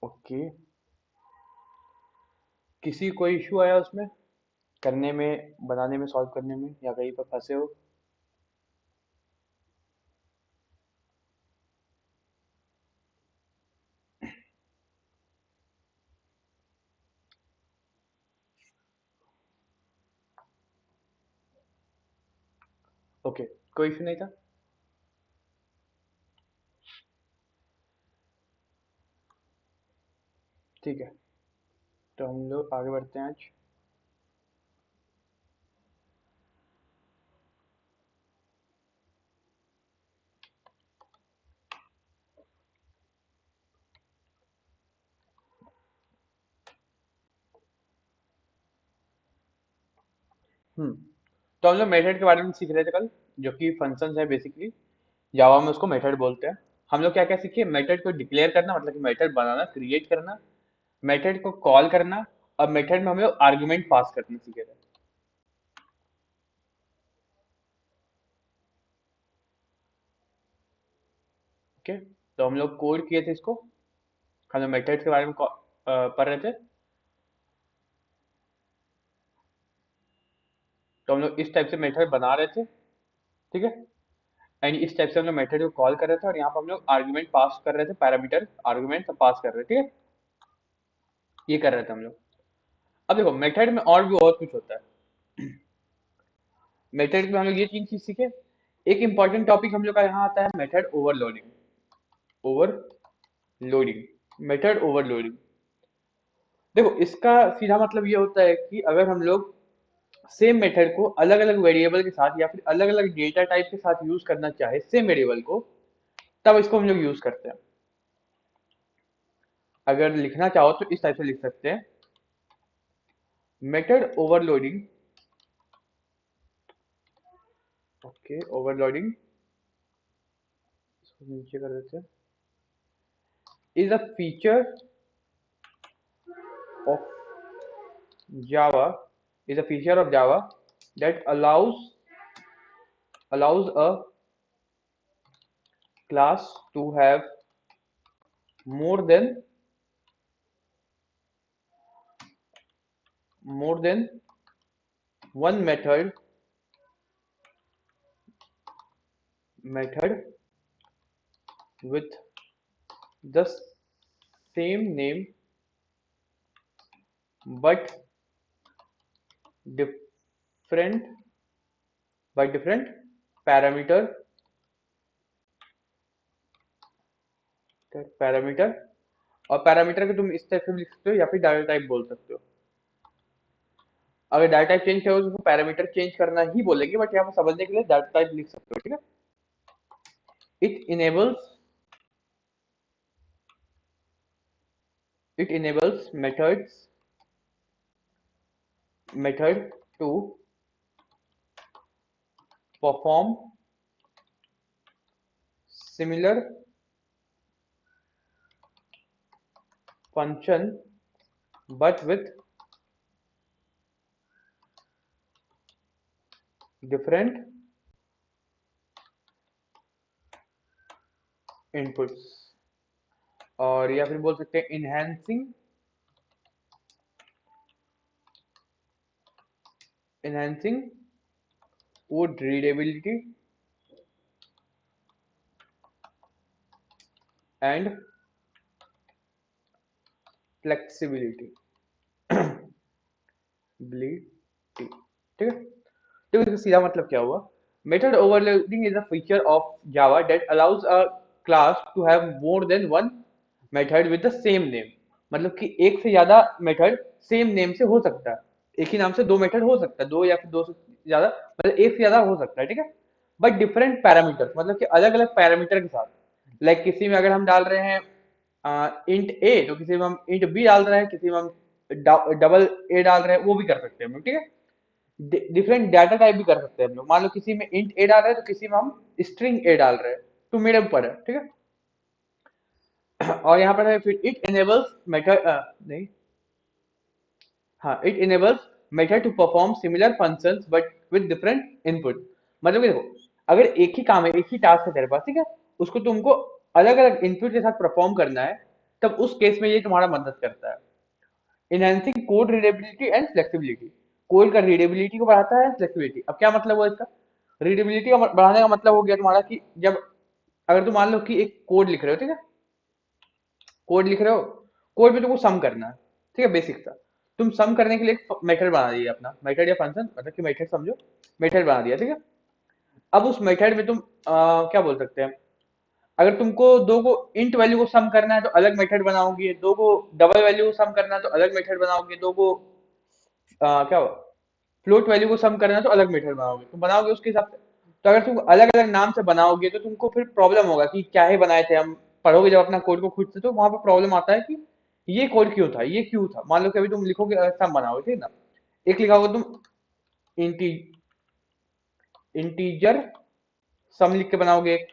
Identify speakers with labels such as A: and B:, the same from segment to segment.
A: Okay. किसी कोई issue आया उसमें करने में, बनाने में, सॉल्व करने में, या कहीं पर फंसे हो? ओके, कोई इशू नहीं था। ठीक है, तो हम लोग आगे बढ़ते हैं आज। हम्म तो हम लोग मेथड के बारे में सीख रहे थे कल, जो कि फंक्शन है बेसिकली। जावा में उसको मेथड बोलते हैं। हम लोग क्या क्या सीखे? मेथड को डिक्लेयर करना, मतलब कि मेथड बनाना, क्रिएट करना, मेथड को कॉल करना, और मेथड में हम लोग आर्गुमेंट पास करना सीखे थे। ओके, तो हम लोग कोड किए थे इसको। हम लोग मेथड के बारे में पढ़ रहे थे। तो हम लोग इस टाइप से मेथड बना रहे थे, ठीक है। एंड इस टाइप से हम लोग मेथड को कॉल कर रहे थे, और यहाँ पर हम लोग आर्गुमेंट पास कर रहे थे, पैरामीटर आर्गुमेंट पास कर रहे थे, ठीक है। ये कर रहे थे हम लोग। अब देखो, मेथड में और भी बहुत कुछ होता है। मेथड में हम लोग ये तीन चीज सीखे। एक इंपॉर्टेंट टॉपिक हम लोग का यहाँ आता है, method overloading. Overloading, method overloading. देखो, इसका सीधा मतलब ये होता है कि अगर हम लोग सेम मेथड को अलग अलग वेरिएबल के साथ या फिर अलग अलग डेटा टाइप के साथ यूज करना चाहे, सेम वेरिएबल को, तब इसको हम लोग यूज करते हैं। अगर लिखना चाहो तो इस टाइप से लिख सकते हैं, मेथड ओवरलोडिंग। ओके, ओवरलोडिंग, इसको नीचे कर देते हैं, is a feature of Java, is a feature of Java that allows a class to have more than more than one method with the same name but different different parameter parameter और parameter को तुम इस type से भी लिख सकते हो या फिर डाटा टाइप बोल सकते हो। अगर डाटा टाइप चेंज करोगे तो पैरामीटर चेंज करना ही बोलेंगे, बट यहाँ पर समझने के लिए डाटा टाइप लिख सकते हो, ठीक है। It enables methods method to perform similar function but with different inputs, और या फिर बोल सकते हैं enhancing code readability and flexibility ठीक है। तो इसका सीधा मतलब क्या हुआ? Method overloading is a feature of Java that allows a class to have more than one method with the same name. मतलब कि एक से ज्यादा मेथड सेम नेम से हो सकता है। एक ही नाम से दो मेथड हो सकता है, दो या फिर दो से ज्यादा, मतलब एक से ज्यादा हो सकता है, ठीक है। बट डिफरेंट पैरामीटर्स, मतलब कि अलग अलग पैरामीटर के साथ। लाइक किसी में अगर हम डाल रहे हैं इंट ए, तो किसी में हम इंट बी डाल रहे हैं, किसी में हम डबल ए डाल रहे हैं, वो भी कर सकते हैं हम लोग, ठीक है। डिफरेंट डाटा टाइप भी कर सकते हैं हम लोग। मान लो किसी में इंट ए डाल रहे हैं तो किसी में हम स्ट्रिंग ए डाल रहे हैं, तो मेरे ऊपर है, ठीक है। और यहाँ पर है फिर इट इनेबल्स मेथड, नहीं, हाँ, it enables method to perform similar functions but with different input. मतलब कि देखो, अगर एक ही काम है, एक ही टास्क है तेरे पास, ठीक है, उसको तुमको अलग अलग इनपुट के साथ परफॉर्म करना है, तब उस केस में ये तुम्हारा मदद करता है। Enhancing code readability and flexibility, code का रीडेबिलिटी को बढ़ाता है, फ्लेक्सिबिलिटी। अब क्या मतलब हुआ इसका? रीडेबिलिटी का बढ़ाने का मतलब हो गया तुम्हारा कि जब अगर तुम मान लो कि एक कोड लिख रहे हो, ठीक है, कोड लिख रहे हो, कोड में तुमको सम करना है, ठीक है, बेसिक सा। तुम सम करने के लिए एक मेथड बना दिया, अपना मेथड या फंक्शन, मतलब कि मेथड समझो, मेथड बना दिया, ठीक है। अब उस मेथड में तुम क्या बोल सकते हैं, अगर तुमको दो को इंट वैल्यू को सम करना है तो अलग मेथड बनाओगे, दो को डबल वैल्यू को सम करना है तो अलग मेथड बनाओगे, दो को क्या फ्लोट वैल्यू को सम करना है तो अलग मेथड बनाओगे, तुम बनाओगे उसके हिसाब से। तो अगर तुम अलग अलग नाम से बनाओगे तो तुमको फिर प्रॉब्लम होगा कि क्या ही बनाए थे हम। पढ़ोगे जब अपना कोड को खुद से तो वहां पे प्रॉब्लम आता है कि ये कोड क्यों था, ये क्यों था। मान लो कि अभी तुम लिखोगे सम बनाओगे, ठीक है ना, एक लिखा होगा तुम इंटी इंटीजर सम लिख के बनाओगे एक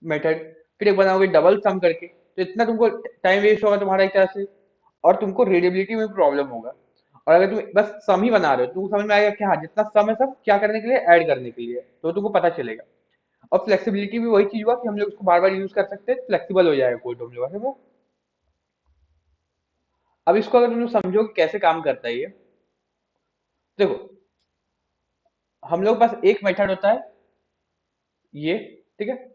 A: मेथड, फिर एक बनाओगे डबल सम करके, तो इतना तुमको टाइम वेस्ट होगा तुम्हारा एक तरह से, और तुमको रीडेबिलिटी में प्रॉब्लम होगा। और अगर तुम बस सम ही बना रहे हो तो तुमको समझ में आएगा कि हाँ जितना सम है सब क्या करने के लिए, ऐड करने के लिए, तो तुमको पता चलेगा। और फ्लेक्सिबिलिटी भी वही चीज हुआ कि हम लोग उसको बार बार यूज कर सकते हैं, फ्लेक्सिबल हो जाएगा कोड हम लोग का। अब इसको अगर तुम लोग समझो कि कैसे काम करता है ये, देखो, हम लोग के पास एक मेथड होता है ये, ठीक है।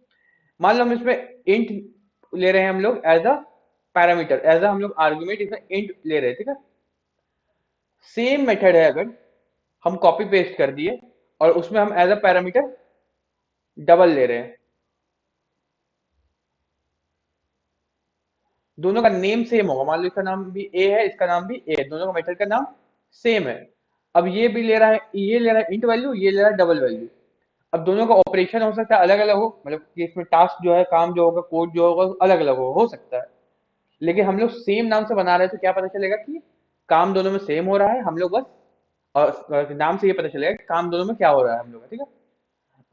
A: मान लो हम इसमें इंट ले रहे हैं, हम लोग as a parameter, as a हम लोग आर्गुमेंट इसमें इंट ले रहे हैं, ठीक है। सेम मेथड है, अगर हम कॉपी पेस्ट कर दिए और उसमें हम एज अ पैरामीटर डबल ले रहे हैं, दोनों का नेम सेम होगा। मान लो इसका नाम भी ए है, इसका नाम भी ए है, दोनों का मेथड का नाम सेम है। अब ये भी ले रहा है, ये ले रहा है इंट वैल्यू, ये ले रहा है डबल वैल्यू। अब दोनों का ऑपरेशन हो सकता है अलग अलग हो, मतलब कि इसमें टास्क जो है, काम जो होगा, कोड जो होगा अलग अलग हो सकता है। लेकिन हम लोग सेम नाम से बना रहे हैं तो क्या पता चलेगा कि काम दोनों में सेम हो रहा है, हम लोग बस और नाम से ये पता चलेगा कि काम दोनों में क्या हो रहा है हम लोग का, ठीक है।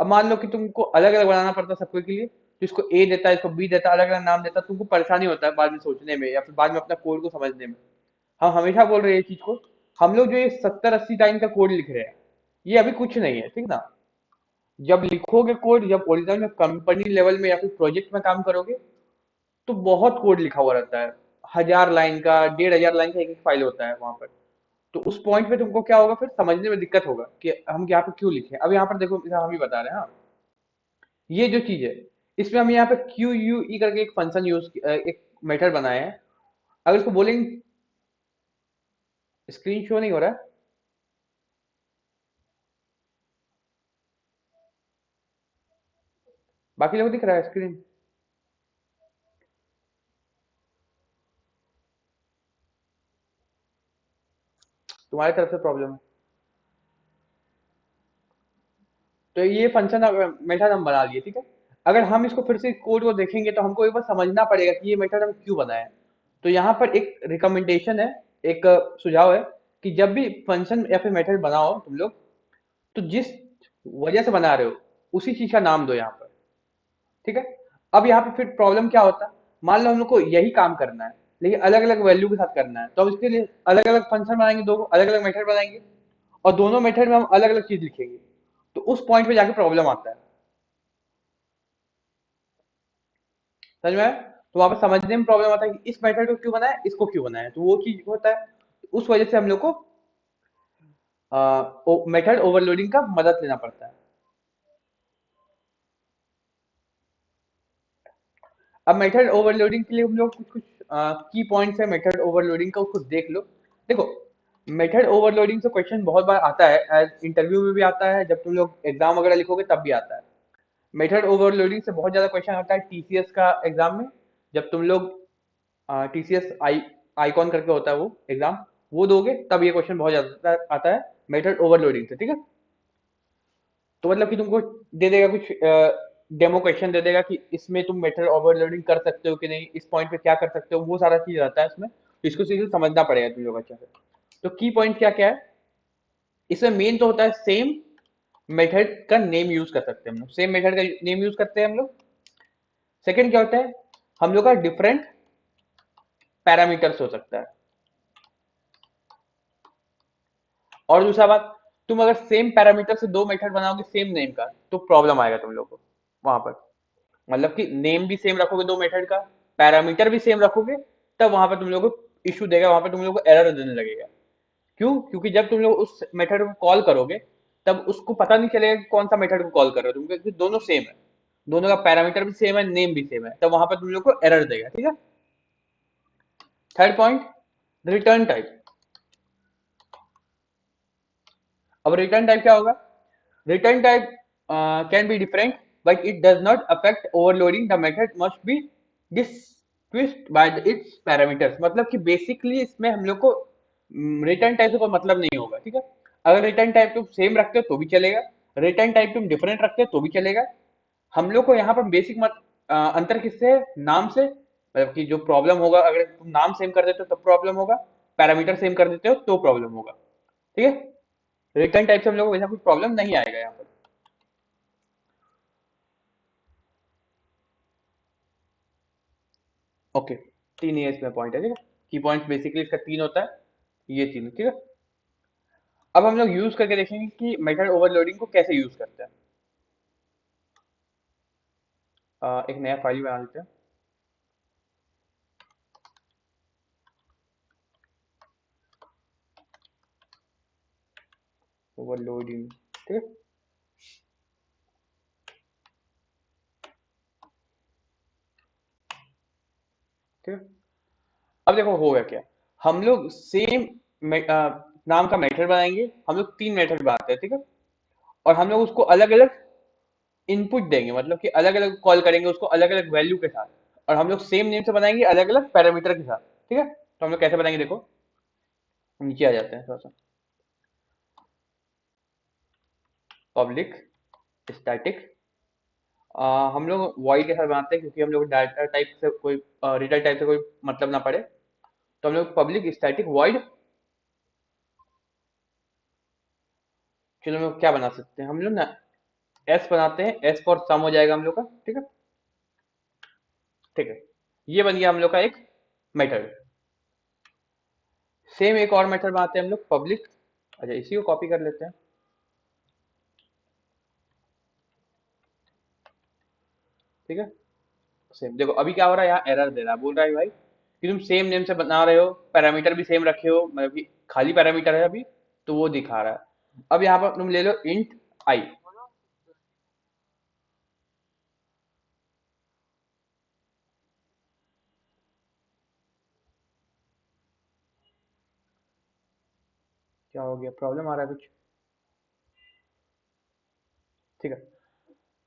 A: अब मान लो कि तुमको अलग अलग बनाना पड़ता है सबके के लिए, तो इसको ए देता है, इसको बी देता है, अलग अलग नाम देता है, तुमको परेशानी होता है बाद में सोचने में या फिर बाद में अपना कोड को समझने में। हम हमेशा बोल रहे हैं ये चीज को, हम लोग जो ये 70-80 लाइन का कोड लिख रहे हैं, ये अभी कुछ नहीं है, ठीक ना। जब लिखोगे कोड, जब ओरिजिनल में कंपनी लेवल में या फिर प्रोजेक्ट में काम करोगे, तो बहुत कोड लिखा हुआ रहता है, 1000 लाइन का, 1500 लाइन का एक एक फाइल होता है वहां पर। तो उस पॉइंट पे तुमको क्या होगा, फिर समझने में दिक्कत होगा कि हम यहाँ पे क्यों लिखे। अब यहाँ पर देखो, हम ही बता रहे हैं, हाँ, ये जो चीज है, इसमें हम यहाँ पे क्यू यू ई करके एक फंक्शन एक मेथड बनाए हैं। अगर इसको बोलेंगे, स्क्रीन शो नहीं हो रहा है, बाकी लोग दिख रहा है स्क्रीन। तुम्हारी तरफ से प्रॉब्लम है। तो ये फंक्शन मेथड हम बना लिए, ठीक है। अगर हम इसको फिर से कोड को देखेंगे तो हमको एक बार समझना पड़ेगा कि ये मेथड हम क्यों बनाए। तो यहाँ पर एक रिकमेंडेशन है, एक सुझाव है कि जब भी फंक्शन या फिर मेथड बनाओ तुम लोग, तो जिस वजह से बना रहे हो उसी चीज का नाम दो यहाँ पर, ठीक है। अब यहाँ पे फिर प्रॉब्लम क्या होता है, मान लो हम लोग को यही काम करना है लेकिन अलग अलग वैल्यू के साथ करना है, तो हम इसके लिए अलग अलग फंक्शन बनाएंगे, दो अलग अलग मेथड बनाएंगे, और दोनों मेथड में हम अलग अलग चीज लिखेंगे। तो उस पॉइंट पे जाके प्रॉब्लम आता है, समझ में आया? तो वहां पर समझने में प्रॉब्लम आता है कि इस मेथड को क्यों बनाया, इसको क्यों बनाया, तो वो चीज होता है। उस वजह से हम लोग को मेथड ओवरलोडिंग का मदद लेना पड़ता है। अब मेथड ओवरलोडिंग के लिए हम लोग कुछ कुछ की पॉइंट्स है मेथड ओवरलोडिंग का, उसको देख लो। देखो, मेथड ओवरलोडिंग से क्वेश्चन बहुत बार आता है, एज इंटरव्यू में भी आता है, जब तुम लोग एग्जाम वगैरह लिखोगे तब भी आता है। मेथड ओवरलोडिंग से बहुत ज्यादा क्वेश्चन आता है टीसीएस का एग्जाम में। जब तुम लोग टीसीएस आईकॉन करके होता है वो एग्जाम, वो दोगे तब ये क्वेश्चन बहुत ज्यादा आता है मेथड ओवरलोडिंग से, ठीक है। तो मतलब कि तुमको दे देगा कुछ डेमो क्वेश्चन दे देगा कि इसमें तुम मेथड ओवरलोडिंग कर सकते हो कि नहीं, इस पॉइंट पे क्या कर सकते हो, वो सारा चीज रहता है इसमें, तो इसको सीधे समझना पड़ेगा तुम लोग अच्छे से। तो की पॉइंट क्या क्या है इसमें, मेन तो होता है सेम मेथड का नेम यूज कर सकते हैं हम लोग, सेम मेथड का नेम यूज करते हैं हम लोग। सेकंड क्या होता है, हम लोग का डिफरेंट पैरामीटर्स हो सकता है। और दूसरा बात, तुम अगर सेम पैरामीटर से दो मेथड बनाओगे सेम नेम का तो प्रॉब्लम आएगा तुम लोग को वहां पर। मतलब कि नेम भी सेम रखोगे दो मेथड का, पैरामीटर भी सेम रखोगे, तब वहां पर तुम लोग को इशू देगा, वहां पर तुम लोग को एरर देने लगेगा। क्यों? क्योंकि जब तुम लोग उस मेथड को कॉल करोगे तब उसको पता नहीं चलेगा कि कौन सा मेथड को कॉल कर रहे हो तुम, क्योंकि दोनों सेम है, दोनों का पैरामीटर भी सेम है, नेम भी सेम है, तब वहां पर तुम लोग को एरर देगा। ठीक है। Third point, return type. अब रिटर्न टाइप क्या होगा? Return type can be different but it does not affect overloading, the method must be distinct by its parameters. मतलब कि बेसिकली इसमें हम लोग को रिटर्न टाइप से कोई मतलब नहीं होगा। ठीक है। अगर रिटर्न टाइप तुम सेम रखते हो तो भी चलेगा, रिटर्न टाइप तुम डिफरेंट रखते हो तो भी चलेगा। हम लोग को यहाँ पर बेसिक अंतर किससे है? नाम से। मतलब कि जो प्रॉब्लम होगा, अगर तुम नाम सेम कर देते हो तब प्रॉब्लम होगा, पैरामीटर सेम कर देते हो तो प्रॉब्लम होगा। ठीक है। रिटर्न टाइप से हम लोग को वैसा कुछ प्रॉब्लम नहीं आएगा यहाँ पर। ओके, तीन ये इसमें पॉइंट है। ठीक है। की पॉइंट बेसिकली इसका तीन होता है, ये तीन। ठीक है। अब हम लोग यूज करके देखेंगे कि मेथड ओवरलोडिंग को कैसे यूज करते हैं। एक नया फाइल बना लेते हैं। ओवरलोडिंग। ठीक है। ठीक है। अब देखो होगा क्या, हम लोग सेम नाम का मेथड बनाएंगे। हम लोग तीन मेथड बनाते हैं। ठीक है। और हम लोग उसको अलग अलग इनपुट देंगे, मतलब कि अलग अलग कॉल करेंगे उसको अलग अलग वैल्यू के साथ। और हम लोग सेम नेम से बनाएंगे अलग अलग पैरामीटर के साथ। ठीक है। तो हम लोग कैसे बनाएंगे देखो, नीचे आ जाते हैं थोड़ा सा। पब्लिक स्टैटिक, हम लोग वॉइड के साथ बनाते हैं क्योंकि हम लोग डाटा टाइप से कोई रिटर्न टाइप से कोई मतलब ना पड़े। तो हम लोग पब्लिक स्टैटिक वॉइड, चलो हम लोग क्या बना सकते हैं, हम लोग ना एस बनाते हैं, एस फॉर सम हो जाएगा हम लोग का। ठीक है। ठीक है। ये बन गया हम लोग का एक मेथड। सेम एक और मेथड बनाते हैं हम लोग पब्लिक, अच्छा इसी को कॉपी कर लेते हैं। ठीक है। सेम देखो अभी क्या हो रहा है, यहाँ एरर दे रहा है, बोल रहा है भाई कि तुम सेम नेम से बना रहे हो, पैरामीटर भी सेम रखे हो, मतलब कि खाली पैरामीटर है अभी, तो वो दिखा रहा है। अब यहाँ पर तुम ले लो इंट आई। क्या हो गया, प्रॉब्लम आ रहा है कुछ? ठीक है।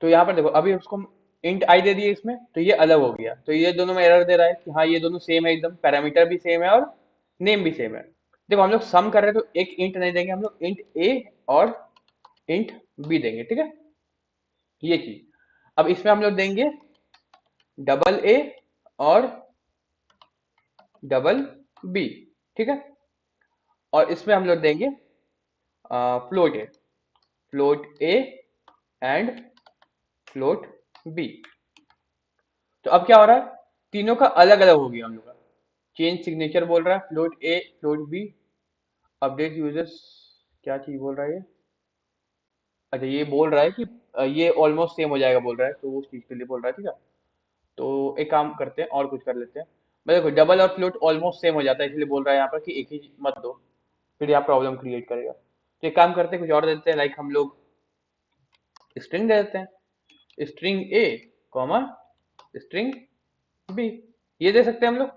A: तो यहाँ पर देखो अभी उसको इंट आई दे दिए इसमें, तो ये अलग हो गया, तो ये दोनों में एरर दे रहा है कि हाँ ये दोनों सेम है एकदम, पैरामीटर भी सेम है और नेम भी सेम है। देखो हम लोग सम कर रहे हैं तो एक इंट नहीं देंगे, हम लोग इंट ए और इंट बी देंगे। ठीक है। ये चीज, अब इसमें हम लोग देंगे डबल ए और डबल बी। ठीक है। और इसमें हम लोग देंगे float A, float A and float B. तो अब क्या हो रहा है, तीनों का अलग अलग हो गया हम लोग का। चेंज सिग्नेचर बोल रहा है, float A float B, update users, क्या चीज बोल रहा है ये? अच्छा ये बोल रहा है कि ये ऑलमोस्ट सेम हो जाएगा बोल रहा है, तो उस चीज के लिए बोल रहा है। ठीक है। तो एक काम करते हैं और कुछ कर लेते हैं। मैं देखो डबल और फ्लोट ऑलमोस्ट सेम हो जाता है, इसलिए बोल रहा है यहाँ पर कि एक ही मत दो, फिर यहाँ प्रॉब्लम क्रिएट करेगा। तो एक काम करते हैं, कुछ और दे देते हैं, लाइक हम लोग स्ट्रिंग दे देते हैं, string A comma string B, ये दे सकते हैं हम लोग।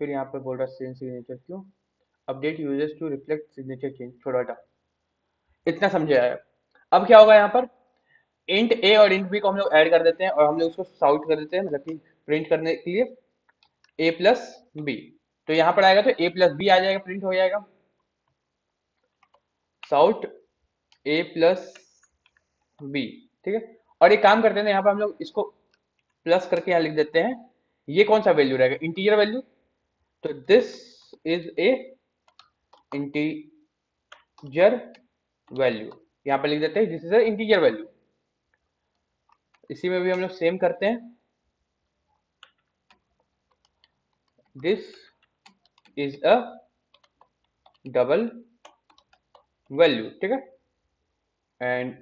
A: फिर यहाँ पे बोल रहा है चेंज सिग्नेचर क्यों, update users to reflect signature change, छोड़ो हटा, इतना समझे आया। अब क्या होगा यहाँ पर, इंट ए और इंट बी को हम लोग ऐड कर देते हैं और हम लोग उसको साउट कर देते हैं, मतलब कि प्रिंट करने के लिए ए प्लस बी। तो यहाँ पर आएगा तो ए प्लस बी आ जाएगा, प्रिंट हो जाएगा साउट ए प्लस बी। ठीक है। और एक काम करते हैं ना, यहाँ पर हम लोग इसको प्लस करके यहाँ लिख देते हैं, ये कौन सा वैल्यू रहेगा, इंटीजर वैल्यू। तो this is a integer value, यहाँ पर लिख देते हैं this is a integer value. इसी में भी हम लोग सेम करते हैं, this is a double value. ठीक है। एंड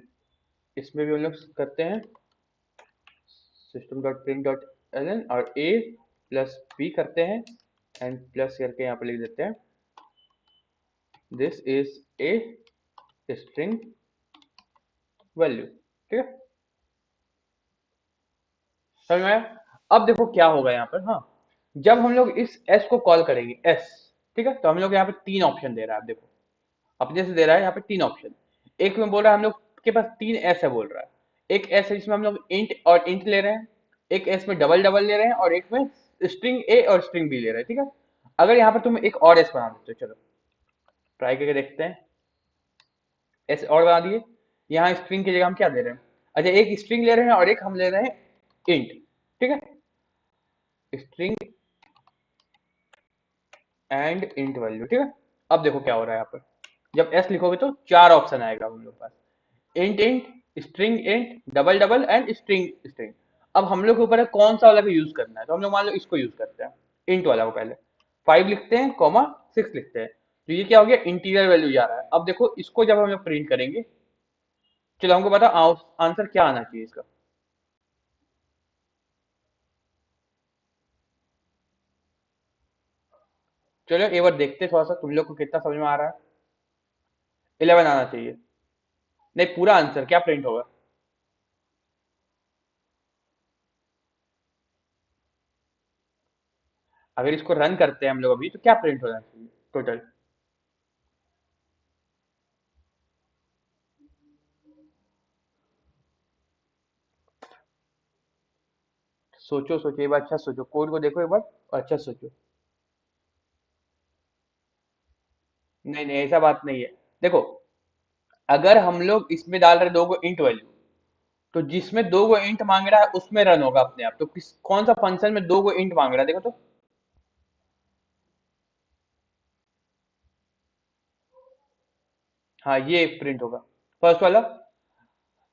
A: इसमें भी हम लोग करते हैं system dot print dot ln और a प्लस b करते हैं एंड प्लस करके यहाँ पे लिख देते हैं this is a string value. ठीक है, समझ में आया? अब देखो क्या होगा यहाँ पर। हाँ, जब हम लोग इस s को कॉल करेंगे s, ठीक है, तो हम लोग यहाँ पे तीन ऑप्शन दे रहा है। आप देखो अपने से दे रहा है यहाँ पे तीन ऑप्शन। एक में बोल रहा है हम लोग के पास तीन एस है बोल रहा है। एक एस है जिसमें हम लोग इंट और इंट ले रहे हैं, एक एस में डबल डबल ले रहे हैं, और एक में स्ट्रिंग ए और स्ट्रिंग बी ले रहे हैं। ठीक है, अगर यहाँ पर तुम एक और एस बना देते हो, चलो ट्राई करके देखते हैं। एस और बना दिए, यहाँ स्ट्रिंग की जगह हम क्या दे रहे हैं? अच्छा, एक स्ट्रिंग ले रहे हैं और एक हम ले रहे हैं इंट। ठीक है, स्ट्रिंग एंड इंट वैल्यू। ठीक है, अब देखो क्या हो रहा है यहाँ पर। जब एस लिखोगे तो चार ऑप्शन आएगा हम लोग के पास, int int, string int, double double and string string. अब हम लोग के ऊपर है कौन सा वाला को यूज करना है, तो हम लोग मान लो इसको यूज करते हैं, इंट वाला को। पहले 5 लिखते हैं कॉमा 6 लिखते हैं, तो ये क्या हो गया, इंटीरियर वैल्यू जा रहा है। अब देखो इसको जब हम लोग प्रिंट करेंगे, चलो हमको बता आंसर क्या आना चाहिए इसका। चलो एक बार देखते हैं थोड़ा सा तुम लोग को कितना समझ में आ रहा है। 11 आना चाहिए। नहीं, पूरा आंसर क्या प्रिंट होगा? अगर इसको रन करते हैं हम लोग अभी, तो क्या प्रिंट होना चाहिए टोटल? सोचो सोचो एक बार, अच्छा सोचो, कोड को देखो एक बार और अच्छा सोचो। नहीं नहीं, ऐसा बात नहीं है। देखो, अगर हम लोग इसमें डाल रहे दो गो इंट वैल्यू, तो जिसमें दो गो इंट मांग रहा है उसमें रन होगा अपने आप। तो किस कौन सा फंक्शन में दो गो इंट मांग रहा है, देखो तो। हाँ, ये प्रिंट होगा फर्स्ट वाला।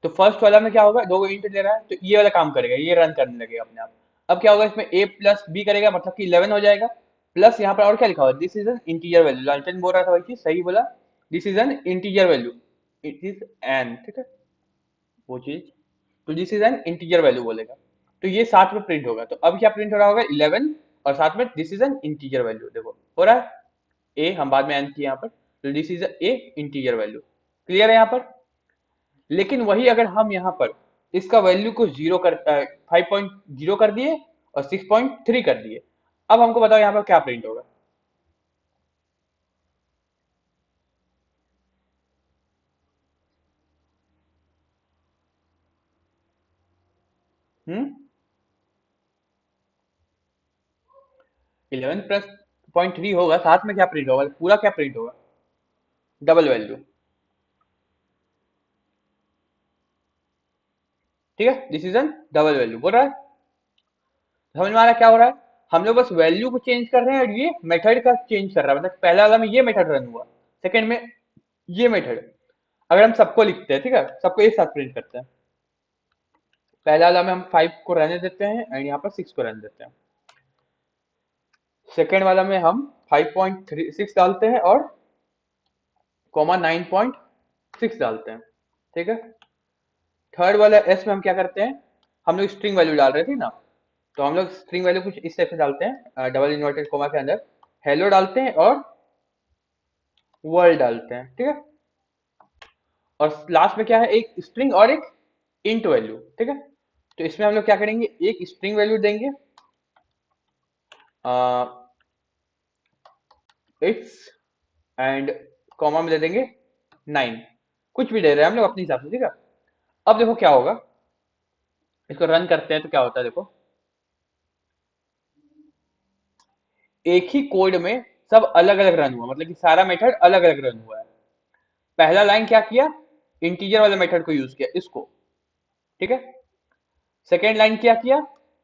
A: तो फर्स्ट वाला में क्या होगा, दो गो इंट दे रहा है तो ये वाला काम करेगा, ये रन करने लगेगा अपने आप। अब क्या होगा, इसमें a प्लस बी करेगा मतलब कि 11 हो जाएगा। प्लस यहाँ पर और क्या लिखा हुआ, this is an integer value. Lalchand बोल रहा था वही चीज, सही बोला। This is an integer value, it is an, ठीक है, वो चीज। तो this is an integer value बोलेगा, तो ये साथ में प्रिंट होगा। तो अब क्या प्रिंट हो रहा होगा, 11, और साथ में this is an integer value. देखो हो रहा है, ए हम बाद में एन किए यहाँ पर, तो this is a integer value. Clear है यहाँ पर? लेकिन वही अगर हम यहाँ पर इसका वैल्यू को 5.0 कर दिए और 6.3 कर दिए, अब हमको बताओ यहाँ पर क्या प्रिंट होगा। हम्म, 11 + 0.3 होगा, साथ में क्या प्रिंट होगा, पूरा क्या प्रिंट होगा, डबल वैल्यू। ठीक है, this is an double value बोल रहा है। समझ में आ रहा है क्या हो रहा है? हम लोग बस वैल्यू को चेंज कर रहे हैं और ये मेथड का चेंज कर रहा है। मतलब पहला वाला में ये मेथड रन हुआ, सेकंड में ये मेथड। अगर हम सबको लिखते हैं, ठीक है, सबको एक साथ प्रिंट करते हैं। पहला वाला में हम 5 को रहने देते हैं एंड यहाँ पर 6 को रहने देते हैं। सेकेंड वाला में हम 5.36 डालते हैं और कॉमा 9.6 डालते हैं। ठीक है, थर्ड वाला एस में हम क्या करते हैं, हम लोग स्ट्रिंग वैल्यू डाल रहे थे ना, तो हम लोग स्ट्रिंग वैल्यू कुछ इस टाइप से डालते हैं, डबल इन्वर्टेड कोमा के अंदर हेलो डालते हैं और वर्ल्ड डालते हैं। ठीक है, और लास्ट में क्या है, एक स्ट्रिंग और एक इंट वैल्यू। ठीक है, तो इसमें हम लोग क्या करेंगे, एक स्ट्रिंग वैल्यू देंगे, इट्स, एंड कॉमा में दे देंगे 9। कुछ भी दे रहे हैं हम लोग अपने हिसाब से। ठीक है, अब देखो क्या होगा, इसको रन करते हैं तो क्या होता है देखो, एक ही कोड में सब अलग अलग रन हुआ, मतलब कि सारा मेथड अलग अलग रन हुआ है। पहला लाइन क्या किया, इंटीजर वाले मेथड को यूज किया, इसको। ठीक है, सेकेंड लाइन क्या किया,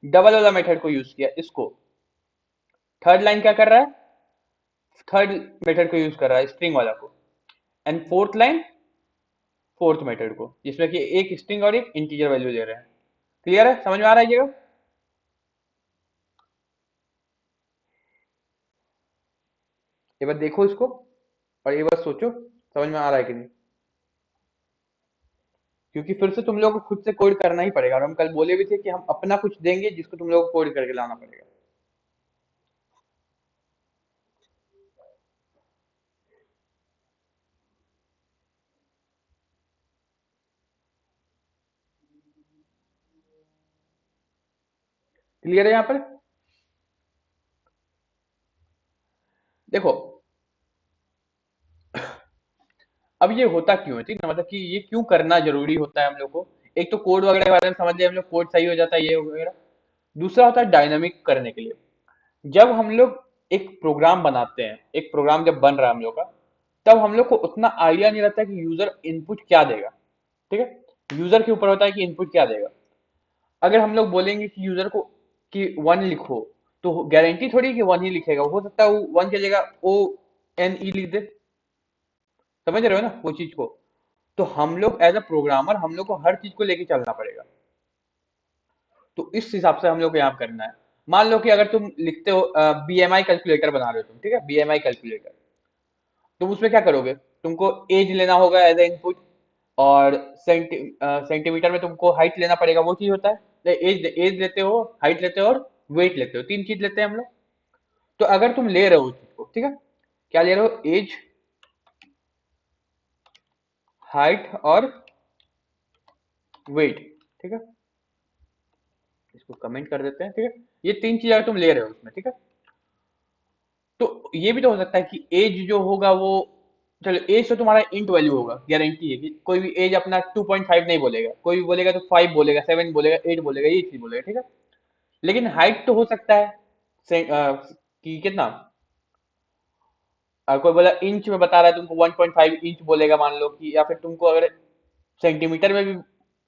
A: डबल वाला मेथड को यूज किया, इसको। थर्ड लाइन क्या कर रहा है, थर्ड मेथड को यूज कर रहा है, स्ट्रिंग वाला को। And fourth line fourth method को, जिसमें कि एक स्ट्रिंग और एक इंटीजर वैल्यू दे रहे हैं। क्लियर है, समझ में आ रहा है ये? एक बार देखो इसको और एक बार सोचो समझ में आ रहा है कि नहीं। क्योंकि फिर से तुम लोग को खुद से कोड करना ही पड़ेगा, और हम कल बोले भी थे कि हम अपना कुछ देंगे जिसको तुम लोग को कोड करके लाना पड़ेगा। क्लियर है यहाँ पर? देखो, अब ये होता क्यों है, ठीक है, मतलब कि ये क्यों करना जरूरी होता है हम लोग को। एक तो कोड वगैरह के बारे में समझ लिया हम लोग, कोड सही हो जाता है ये वगैरह। दूसरा होता है डायनामिक करने के लिए। जब हम लोग एक प्रोग्राम बनाते हैं, एक प्रोग्राम जब बन रहा है हम लोग का, तब हम लोग को उतना आइडिया नहीं रहता कि यूजर इनपुट क्या देगा। ठीक है, यूजर के ऊपर होता है कि इनपुट क्या देगा। अगर हम लोग बोलेंगे कि यूजर को कि वन लिखो, तो गारंटी थोड़ी कि वन ही लिखेगा, हो सकता है वो वन की जगह ONE लिख दे। समझ रहे हो ना वो चीज को? तो हम लोग एज अ प्रोग्रामर हम लोग को हर चीज को लेके चलना पड़ेगा। तो इस हिसाब से हम लोग को यहाँ करना है। मान लो कि अगर तुम लिखते हो BMI कैलकुलेटर बना रहे हो तुम, ठीक है, BMI कैलकुलेटर, तुम उसमें क्या करोगे? तुमको एज लेना होगा एज ए इनपुट, और सेंटीमीटर में तुमको हाइट लेना पड़ेगा, वो चीज होता है। एज एज लेते हो, हाइट लेते हो और वेट लेते हो, तीन चीज लेते हैं हम लोग। तो अगर तुम ले रहे हो उस चीज को, ठीक है, क्या ले रहे हो? एज, हाइट और वेट। ठीक है, इसको कमेंट कर देते हैं, ठीक है। ये तीन चीज अगर तुम ले रहे हो उसमें, ठीक है, तो ये भी तो हो सकता है कि एज जो होगा वो, चलो एज तो तुम्हारा इंट वैल्यू होगा, गारंटी है कि कोई भी एज अपना 2.5 नहीं बोलेगा, कोई भी बोलेगा तो 5 बोलेगा, 7 बोलेगा, 8 बोलेगा, ये चीज बोलेगा, ठीक है। लेकिन हाइट तो हो सकता है कि कितना, कोई बोला इंच में बता रहा है तुमको 1.5 इंच बोलेगा मान लो, कि या फिर तुमको अगर सेंटीमीटर में भी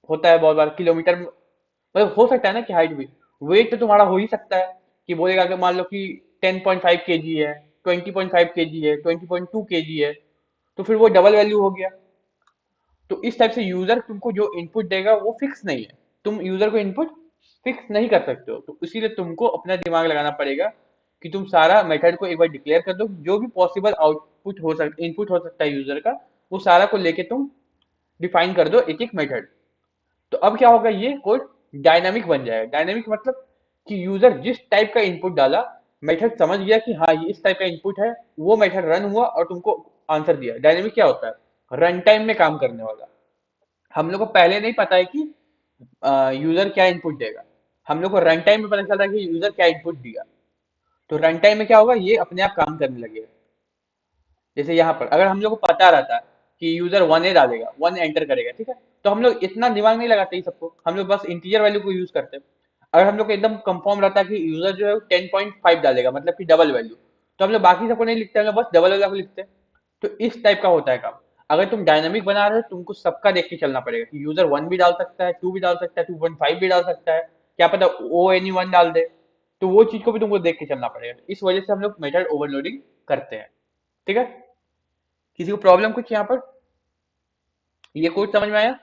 A: होता है बहुत बार, किलोमीटर में, मतलब हो सकता है ना कि हाइट भी। वेट तो तुम्हारा हो ही सकता है कि बोलेगा कि मान लो कि 10.5 kg है, 20.5 kg है, 20.2 kg है, तो फिर वो डबल वैल्यू हो गया। तो इस टाइप से यूजर तुमको जो इनपुट देगा वो फिक्स नहीं है, तुम यूजर को इनपुट फिक्स नहीं कर सकते हो। तो इसीलिए तुमको अपना दिमाग लगाना पड़ेगा कि तुम सारा मेथड को एक बार डिक्लेयर कर दो, जो भी पॉसिबल आउटपुट हो सकता, इनपुट हो सकता है यूजर का, वो सारा को लेके तुम डिफाइन कर दो एक एक मेथड। तो अब क्या होगा, ये कोड डायनामिक बन जाएगा। डायनामिक मतलब कि यूजर जिस टाइप का इनपुट डाला, मेथड समझ गया कि हाँ ये इस टाइप का इनपुट है, वो मेथड रन हुआ और तुमको आंसर दिया। डायनेमिक क्या होता है? रन टाइम में काम करने वाला। हम लोग को पहले नहीं पता है कि यूजर क्या इनपुट देगा, हम लोग को रन टाइम में पता चलता है कि यूजर क्या इनपुट दिया। तो रन टाइम में क्या होगा, ये अपने आप काम करने लगेगा। जैसे यहाँ पर अगर हम लोग को पता रहता कि यूजर 1 डालेगा, 1 एंटर करेगा, ठीक है, तो हम लोग इतना दिमाग नहीं लगाते ही सबको, हम लोग बस इंटीजर वैल्यू को यूज करते हैं। अगर हम लोग को एकदम कंफर्म रहता है कि यूजर जो है 10.5 डालेगा, मतलब कि डबल वैल्यू, तो हम लोग बाकी सबको नहीं लिखते, हम लोग बस डबल वाला को लिखते हैं। तो इस टाइप का होता है काम। अगर तुम डायनामिक बना रहे हो, तुमको सबका देख के चलना पड़ेगा कि यूजर 1 भी डाल सकता है, 2 भी डाल सकता है, 2.5 भी डाल सकता है, क्या पता ONE1 डाल दे। तो वो चीज को भी तुमको देख के चलना पड़ेगा। इस वजह से हम लोग मेथड ओवरलोडिंग करते हैं। ठीक है, किसी को प्रॉब्लम कुछ यहाँ पर? ये कोड समझ में आया?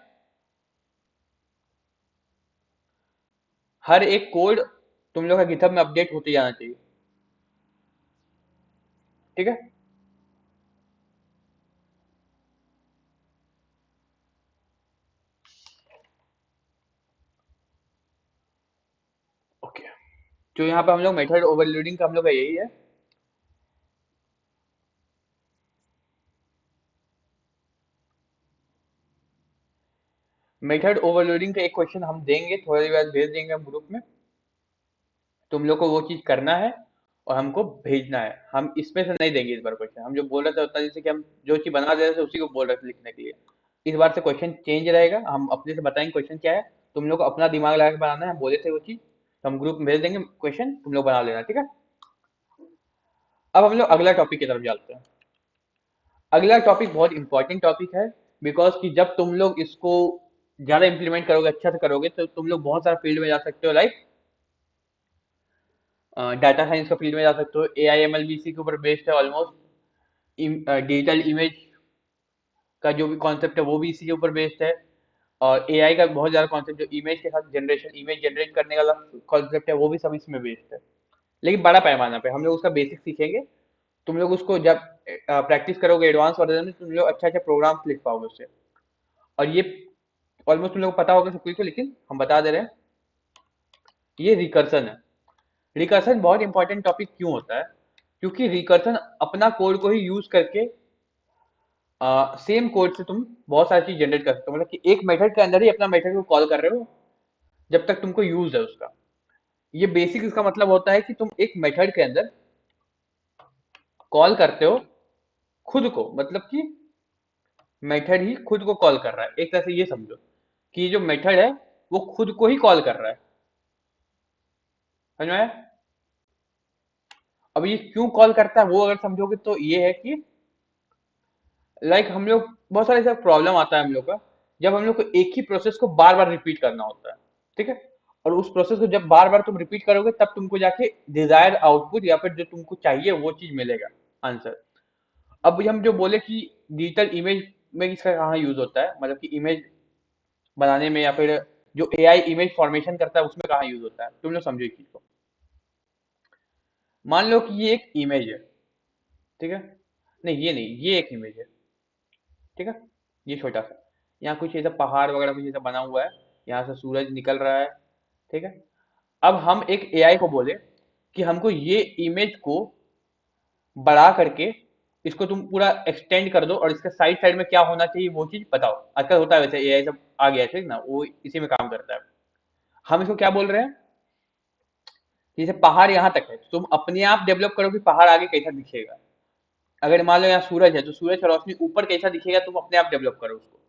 A: हर एक कोड तुम लोग का गिटहब में अपडेट होते जाना चाहिए। ठीक है, ओके। तो यहाँ पे हम लोग मेथड ओवरलोडिंग का हम लोग का यही है। मेथड ओवरलोडिंग का एक क्वेश्चन हम देंगे, थोड़ी देर बाद भेज देंगे हम ग्रुप में। तुम लोग को वो चीज करना है और हमको भेजना है। हम इसमें से नहीं देंगे इस बार क्वेश्चन, हम जो बोल रहे थे उतना, जैसे कि हम जो चीज बना दे रहे थे उसी को बोल रहे थे लिखने के लिए। इस बार से क्वेश्चन चेंज रहेगा, हम अपने से बताएंगे क्वेश्चन क्या है। तुम लोग को अपना दिमाग लगा के बनाना है, हम बोले थे वो चीज, तो हम ग्रुप में भेज देंगे क्वेश्चन, तुम लोग बना लेना, ठीक है। अब हम लोग अगला टॉपिक की तरफ चलते हैं। अगला टॉपिक बहुत इंपॉर्टेंट टॉपिक है, बिकॉज कि जब तुम लोग इसको ज्यादा इंप्लीमेंट करोगे, अच्छा से करोगे, तो तुम लोग बहुत सारा फील्ड में जा सकते हो, लाइक डाटा साइंस का फील्ड में जा सकते हो। AI ML भी इसी के ऊपर बेस्ड है ऑलमोस्ट। डिजिटल इमेज का जो भी कॉन्सेप्ट है वो भी इसी के ऊपर बेस्ड है। और AI का बहुत ज्यादा कॉन्सेप्ट जो इमेज के साथ जनरेशन, इमेज जनरेट करने वाला कॉन्सेप्ट है, वो भी सब इसमें बेस्ड है, लेकिन बड़ा पैमाना पे हम लोग उसका बेसिक सीखेंगे। तुम लोग उसको जब प्रैक्टिस करोगे एडवांस वर्जन में, तुम लोग अच्छा अच्छा प्रोग्राम्स लिख पाओगे उससे। और ये ऑलमोस्ट तुम लोग को पता होगा सबको को, लेकिन हम बता दे रहे हैं, ये रिकर्सन है। रिकर्सन बहुत इंपॉर्टेंट टॉपिक क्यों होता है? क्योंकि रिकर्सन अपना कोड को ही यूज करके सेम कोड से तुम बहुत सारी चीज जनरेट कर सकते हो। मतलब कि एक मेथड के अंदर ही अपना मेथड को कॉल कर रहे हो जब तक तुमको यूज है उसका। ये बेसिक इसका मतलब होता है कि तुम एक मेथड के अंदर कॉल करते हो खुद को, मतलब कि मेथड ही खुद को कॉल कर रहा है। एक तरह से ये समझो कि ये जो मेथड है वो खुद को ही कॉल कर रहा है। समझ में आया? अब ये क्यों कॉल करता है वो अगर समझोगे तो ये है कि हम लोग बहुत सारे ऐसा प्रॉब्लम आता है हम लोग का, जब हम लोग को एक ही प्रोसेस को बार बार रिपीट करना होता है। ठीक है? और उस प्रोसेस को जब बार बार तुम रिपीट करोगे तब तुमको जाके डिजायर आउटपुट या फिर जो तुमको चाहिए वो चीज मिलेगा, आंसर। अब हम जो बोले कि डिजिटल इमेज में इसका कहाँ यूज होता है, मतलब कि इमेज बनाने में, या फिर जो एआई इमेज फॉर्मेशन करता है उसमें कहाँ यूज होता है, तुम लोग समझो इस चीज को। मान लो कि ये एक इमेज है, ठीक है? नहीं, ये नहीं, ये एक इमेज है, ठीक है? ये छोटा सा, यहाँ कुछ ऐसा पहाड़ वगैरह कुछ ऐसा बना हुआ है, यहाँ से सूरज निकल रहा है, ठीक है? अब हम एक एआई को बोले कि हमको ये इमेज को बड़ा करके इसको तुम पूरा एक्सटेंड कर दो, और इसके साइड साइड में क्या होना चाहिए वो चीज बताओ। आजकल होता है वैसे, एआई सब आ गया है, ठीक ना, वो इसी में काम करता है। हम इसको क्या बोल रहे हैं? जैसे पहाड़ यहाँ तक है, तुम अपने आप डेवलप करो कि पहाड़ आगे कैसा दिखेगा। अगर मान लो यहाँ सूरज है तो सूरज की रोशनी ऊपर कैसा दिखेगा, तुम अपने आप डेवलप करो उसको।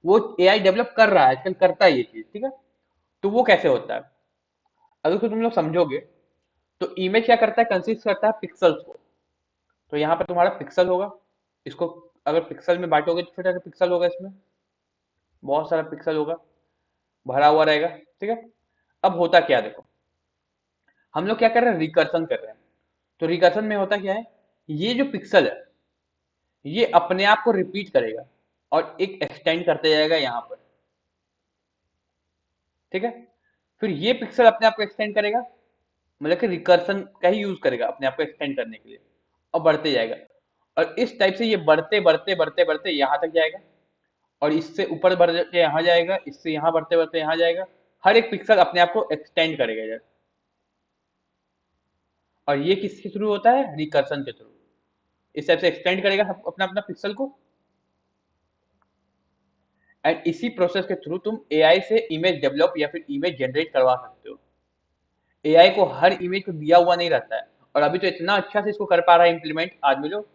A: वो एआई डेवलप कर रहा है, आजकल करता है ये चीज, ठीक है? तो वो कैसे होता है, अगर उसको तुम लोग समझोगे तो इमेज क्या करता है, कंसिस्ट करता है पिक्सल्स को। तो यहाँ पर तुम्हारा पिक्सल होगा, इसको अगर पिक्सल में बांटोगे तो छोटा सा पिक्सल होगा, इसमें बहुत सारा पिक्सल होगा, भरा हुआ रहेगा, ठीक है? अब होता क्या देखो, हम लोग क्या कर रहे हैं, रिकर्सन कर रहे हैं। तो रिकर्सन में होता क्या है, ये जो पिक्सल है ये अपने आप को रिपीट करेगा और एक एक्सटेंड करते जाएगा यहाँ पर, ठीक है? फिर ये पिक्सल अपने आप को एक्सटेंड करेगा, मतलब कि रिकर्सन का ही यूज करेगा अपने आप को एक्सटेंड करने के लिए, और बढ़ते जाएगा। और इस टाइप से ये बढ़ते बढ़ते बढ़ते बढ़ते यहाँ तक जाएगा, और इससे ऊपर बढ़ के यहाँ जाएगा, इससे यहाँ बढ़ते बढ़ते यहाँ जाएगा। हर एक पिक्सल अपने आप को एक्सटेंड करेगा यार। और ये किसके थ्रू होता है, रिकर्सन के थ्रू। इस टाइप से एक्सटेंड करेगा अपना अपना पिक्सल को, एंड इसी प्रोसेस के थ्रू तुम एआई से इमेज डेवलप या फिर इमेज जनरेट करवा सकते हो। एआई को हर इमेज को दिया हुआ नहीं रहता है, और अभी तो इतना अच्छा से इसको कर पा रहा है इम्प्लीमेंट आदमी लोग।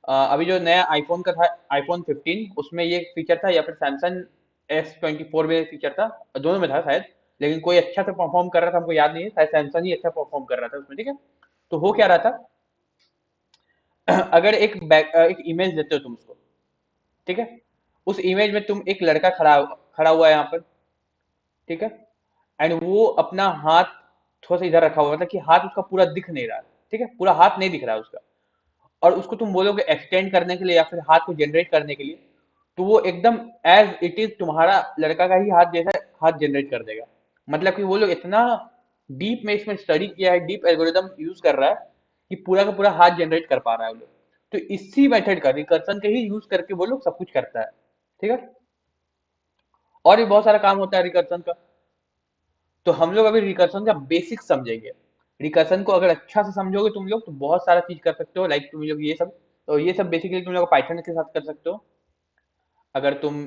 A: अभी जो नया आईफोन का था, आईफोन 15, उसमें ये फीचर था, या फिर सैमसंग S24 में फीचर था, दोनों में था शायद। लेकिन कोई अच्छा से परफॉर्म कर रहा था, हमको याद नहीं है, शायद सैमसंग ही अच्छा परफॉर्म कर रहा था उसमें, ठीक है? तो हो क्या रहा था, अगर एक इमेज देते हो तुम उसको, ठीक है? उस इमेज में तुम एक लड़का खड़ा खड़ा हुआ है यहाँ पर, ठीक है? एंड वो अपना हाथ थोड़ा सा इधर रखा हुआ, मतलब कि हाथ उसका पूरा दिख नहीं रहा है, ठीक है? पूरा हाथ नहीं दिख रहा है उसका। और उसको तुम बोलोगे एक्सटेंड करने के लिए या फिर हाथ को जनरेट करने के लिए, तो वो एकदम एज इट इज तुम्हारा लड़का का ही हाथ जैसा हाथ जनरेट कर देगा। मतलब कि वो लोग इतना डीप में इसमें स्टडी किया है, डीप एल्गोरिदम यूज कर रहा है कि पूरा का पूरा हाथ जनरेट कर पा रहा है वो लोग। तो इसी मेथड का, रिकर्सन के ही यूज करके वो लोग सब कुछ करता है, ठीक है? और भी बहुत सारा काम होता है रिकर्सन का। तो हम लोग अभी रिकर्सन का बेसिक समझेंगे। रिकर्सन को अगर अच्छा से समझोगे तुम लोग तो बहुत सारा चीज कर सकते हो, लाइक तुम लोग ये सब, तो ये सब बेसिकली तुम लोग पाइथन के साथ कर सकते हो। अगर तुम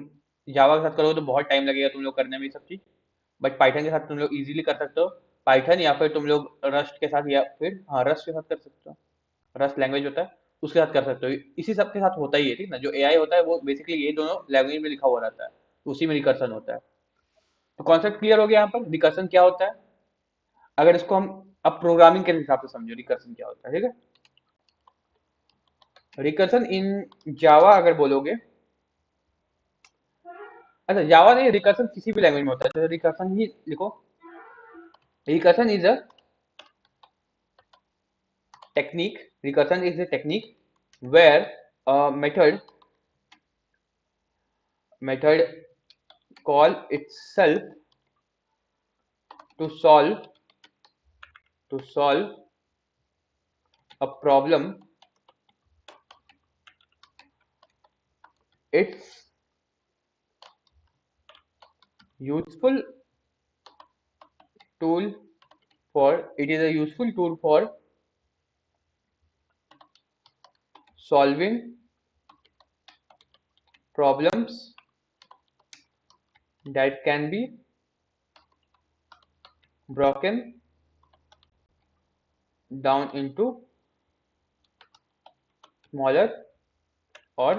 A: जावा के साथ करोगे तो बहुत टाइम लगेगा तुम लोग करने में ये सब चीज, बट पाइथन के साथ तुम लोग इजीली कर सकते हो। पाइथन या फिर तुम लोग रस्ट के साथ, या फिर हाँ रस्ट के साथ कर सकते हो। रस्ट लैंग्वेज होता है, उसके साथ कर सकते हो। इसी सब के साथ होता ही है, ठीक ना? जो एआई होता है वो बेसिकली ये दोनों लैंग्वेज में लिखा हुआ रहता है, तो उसी में रिकर्सन होता है। तो कॉन्सेप्ट क्लियर हो गया यहाँ पर, रिकर्सन क्या होता है। अगर इसको हम अब प्रोग्रामिंग के हिसाब से समझो रिकर्सन क्या होता है, ठीक है? रिकर्सन इन जावा अगर बोलोगे, अच्छा जावा नहीं, रिकर्सन किसी भी लैंग्वेज में होता है, तो रिकर्सन ही लिखो। Recursion is a technique, recursion is a technique where a method call itself to solve a problem it's useful tool it is a useful tool for solving problems that can be broken down into smaller or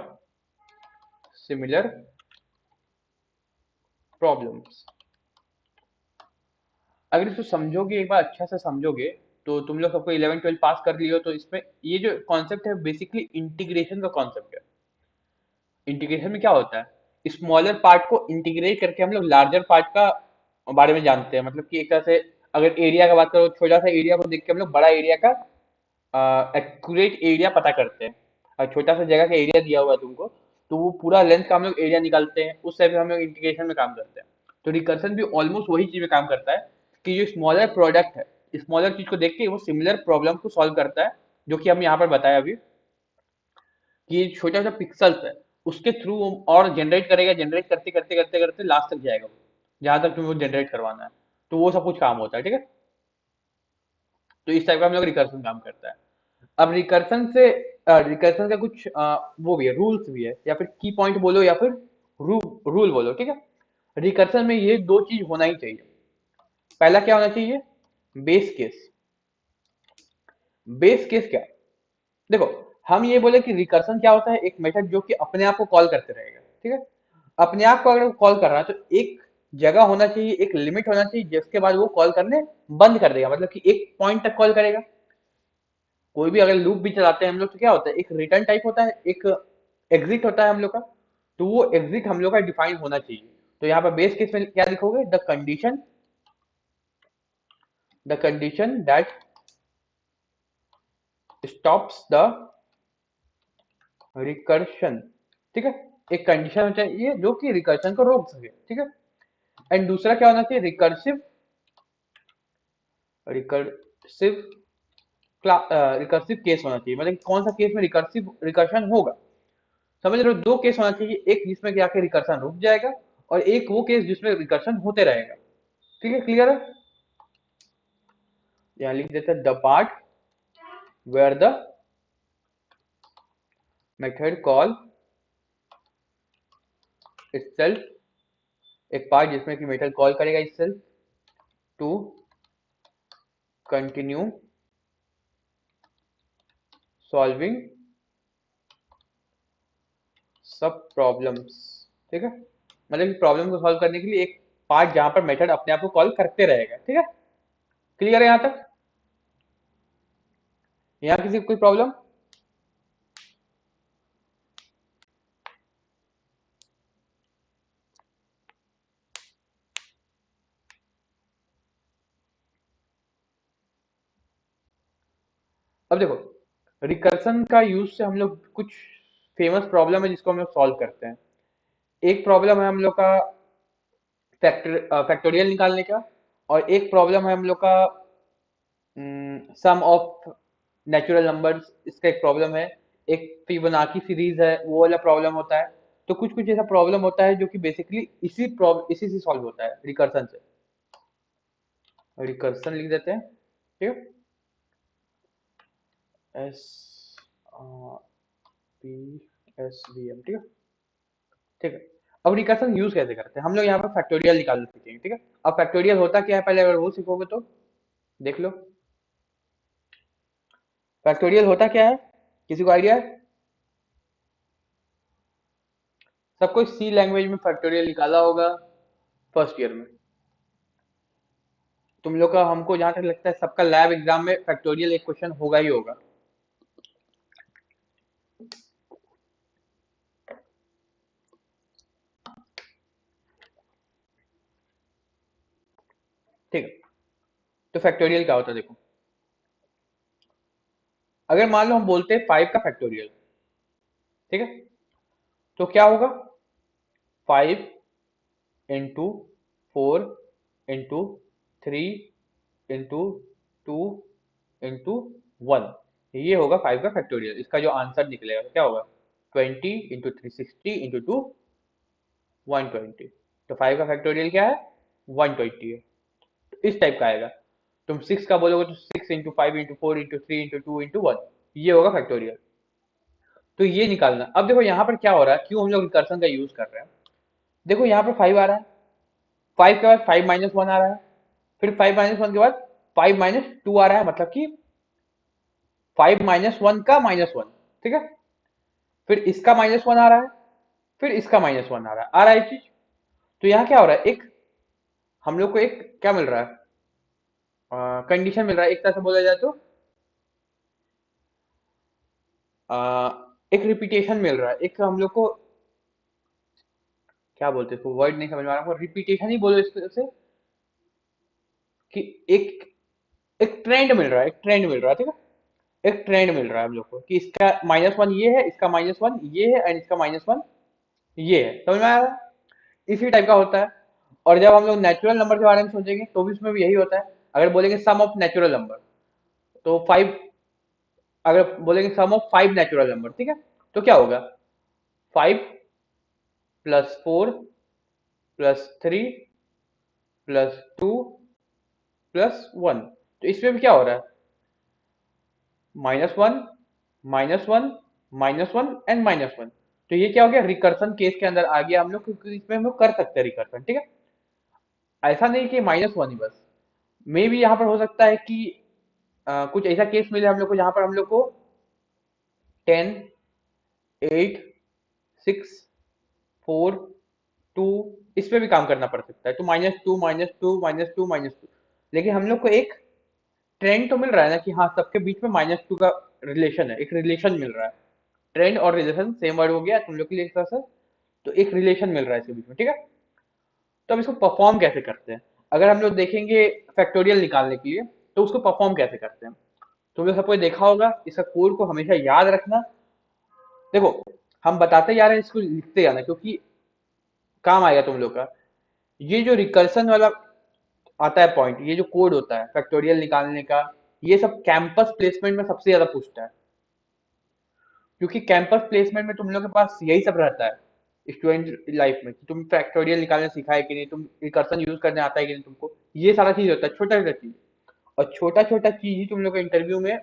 A: similar problems. अगर इसको समझोगे एक बार अच्छा से समझोगे तो तुम लोग सबको 11 12 पास कर लियो तो इसमें ये जो कॉन्सेप्ट है बेसिकली इंटीग्रेशन का कॉन्सेप्ट है। इंटीग्रेशन में क्या होता है स्मॉलर पार्ट को इंटीग्रेट करके हम लोग लार्जर पार्ट का बारे में जानते हैं मतलब कि एक तरह से अगर एरिया का बात करो छोटा सा एरिया को देख के हम लोग बड़ा एरिया का एक्यूरेट एरिया पता करते हैं। और छोटा सा जगह का एरिया दिया हुआ है तुमको तो वो पूरा लेंथ का हम लोग एरिया निकालते हैं उस टाइप से हम लोग इंटीग्रेशन में काम करते हैं। तो रिकर्सन भी ऑलमोस्ट वही चीज में काम करता है कि जो स्मॉलर प्रोडक्ट है स्मॉलर चीज को देख के वो सिमिलर प्रॉब्लम को सॉल्व करता है जो कि हम यहाँ पर बताया अभी कि ये छोटा सा पिक्सल्स है उसके थ्रू और जनरेट करेगा जनरेट करते करते करते करते लास्ट तक जाएगा वो जहां तक तुम्हें वो जनरेट करवाना है। तो वो सब कुछ काम होता है ठीक है। तो इस टाइप का हम लोग रिकर्सन काम करता है। अब रिकर्सन का कुछ वो भी है रूल्स भी है या फिर की पॉइंट बोलो या फिर रूल बोलो ठीक है। रिकर्सन में ये दो चीज होना ही चाहिए। पहला क्या होना चाहिए बेस केस। बेस केस क्या देखो हम ये बोले कि रिकर्सन क्या होता है एक मेथड जो कि अपने आप को कॉल करते रहेगा ठीक है। अपने आप को अगर कॉल कर रहा है तो एक जगह होना चाहिए एक लिमिट होना चाहिए जिसके बाद वो कॉल करने बंद कर देगा मतलब कि एक पॉइंट तक कॉल करेगा। कोई भी अगर लूप भी चलाते हैं हम लोग तो क्या होता है एक रिटर्न टाइप होता है एक एग्जिट होता है हम लोग का। तो वो एग्जिट हम लोग का डिफाइन होना चाहिए। तो यहाँ पर बेस केस में क्या लिखोगे the condition that stops the recursion ठीक है। एक कंडीशन होना चाहिए जो कि रिकर्शन को रोक सके ठीक है। एंड दूसरा क्या होना चाहिए रिकर्सिव रिकर्सिव केस होना चाहिए मतलब कौन सा केस में रिकर्सिव रिकर्शन होगा। समझ रहे हो दो केस होना चाहिए एक जिसमें क्या रिकर्शन रुक जाएगा और एक वो केस जिसमें रिकर्शन होते रहेगा। ठीक है क्लियर है। यहाँ लिख देते हैं the part where the method call itself एक पार्ट जिसमें कि मेथड कॉल करेगा itself to continue solving sub problems ठीक है। मतलब कि प्रॉब्लम को सॉल्व करने के लिए एक पार्ट जहां पर मेथड अपने आप को कॉल करते रहेगा ठीक है। क्लियर है यहाँ तक। यहाँ किसी को कोई प्रॉब्लम। अब देखो रिकर्सन का यूज से हम लोग कुछ फेमस प्रॉब्लम है जिसको हम लोग सॉल्व करते हैं। एक प्रॉब्लम है हम लोग का फैक्टोरियल निकालने का और एक प्रॉब्लम है हम लोग का सम ऑफ नेचुरल नंबर्स इसका एक प्रॉब्लम है। एक फिबोनाची सीरीज है वो वाला प्रॉब्लम होता है। तो कुछ कुछ ऐसा प्रॉब्लम होता है जो कि बेसिकली इसी से सॉल्व होता है रिकर्सन से। रिकर्सन लिख देते हैं ठीक है S P S V M ठीक है। ठीक है अब रिकर्सन यूज कैसे करते हैं हम लोग यहाँ पर फैक्टोरियल निकालना सीखेंगे ठीक है। अब फैक्टोरियल होता क्या है पहले अगर वो सीखोगे तो देख लो फैक्टोरियल होता क्या है किसी को आइडिया है। सबको सी लैंग्वेज में फैक्टोरियल निकाला होगा फर्स्ट ईयर में। तुम लोग का हमको जहां तक लगता है सबका लैब एग्जाम में फैक्टोरियल एक क्वेश्चन होगा ही होगा। ठीक है तो फैक्टोरियल क्या होता है देखो अगर मान लो हम बोलते हैं 5 का फैक्टोरियल ठीक है तो क्या होगा 5 इंटू 4 इंटू 3 इंटू 2 इंटू 1 ये होगा 5 का फैक्टोरियल। इसका जो आंसर निकलेगा क्या होगा 20 इंटू 360 इंटू 2 120। तो 5 का फैक्टोरियल क्या है? 120 है। तो इस टाइप का आएगा। तुम 6 का बोलोगे तो 6 × 5 × 4 × 3 × 2 × 1, ये होगा फैक्टोरियल। तो ये निकालना। अब देखो यहाँ पर क्या हो रहा है, क्यों हम लोग रिकर्सन का यूज कर रहे हैं। देखो यहाँ पर 5 आ रहा है, 5 के बाद 5 - 1 आ रहा है, फिर 5 - 1 के बाद 5 - 2 आ रहा है, मतलब कि 5 - 1 का -1, ठीक है। फिर इसका -1 आ रहा है, फिर इसका -1 आ रहा है एक चीज। तो यहाँ क्या हो रहा है, एक हम लोग को एक क्या मिल रहा है, कंडीशन मिल रहा है, एक तरह से बोला जाए तो आ, एक रिपीटेशन मिल रहा है, एक हम लोग को क्या बोलते हैं, वर्ड नहीं समझ में आ रहा, रिपीटेशन ही बोलो इस तरह से, कि एक एक ट्रेंड मिल रहा है, एक ट्रेंड मिल रहा है, ठीक है। एक ट्रेंड मिल रहा है हम लोग को कि इसका -1 ये है, इसका -1 ये है, एंड इसका -1 ये है। समझ में आ रहा है? इसी टाइप का होता है। और जब हम लोग नेचुरल नंबर के बारे में सोचेंगे तो भी उसमें भी यही होता है। अगर बोलेंगे सम ऑफ नेचुरल नंबर, तो 5, अगर बोलेंगे सम ऑफ 5 नेचुरल नंबर, ठीक है, तो क्या होगा, 5 + 4 + 3 +2 + 1। तो इसमें भी क्या हो रहा है, -1 -1 -1 एंड -1। तो ये क्या हो गया, रिकर्सन केस के अंदर आ गया हम लोग, क्योंकि इसमें हम लोग कर सकते हैं रिकर्सन, ठीक है। ऐसा नहीं कि -1 ही बस, मे भी यहाँ पर हो सकता है कि कुछ ऐसा केस मिले हम लोग को जहां पर हम लोग को 10 8 6 4 2 इस पे भी काम करना पड़ सकता है, तो -2 -2 -2 -2। लेकिन हम लोग को एक ट्रेंड तो मिल रहा है ना, कि हाँ सबके बीच में -2 का रिलेशन है, एक रिलेशन मिल रहा है। ट्रेंड और रिलेशन सेम वर्ड हो गया तुम लोग के लिए एक तरह से। तो एक रिलेशन मिल रहा है इसके बीच में, ठीक है। तो अब इसको परफॉर्म कैसे करते हैं, अगर हम लोग देखेंगे फैक्टोरियल निकालने के लिए, तो उसको परफॉर्म कैसे करते हैं। तुम लोग सबको देखा होगा, इसका कोड को हमेशा याद रखना। देखो, हम बताते जा रहे हैं, इसको लिखते जाना, क्योंकि काम आएगा तुम लोग का। ये जो रिकर्सन वाला आता है पॉइंट, ये जो कोड होता है फैक्टोरियल निकालने का, ये सब कैंपस प्लेसमेंट में सबसे ज्यादा पूछता है। क्योंकि कैंपस प्लेसमेंट में तुम लोग के पास यही सब रहता है स्टूडेंट लाइफ में, कि तुम फैक्टोरियल निकालना सीखा है कि नहीं, तुम रिकर्सन यूज करने आता है कि नहीं तुमको, ये सारा चीज होता है, छोटा छोटा चीज। और छोटा छोटा चीज ही तुम लोग को इंटरव्यू में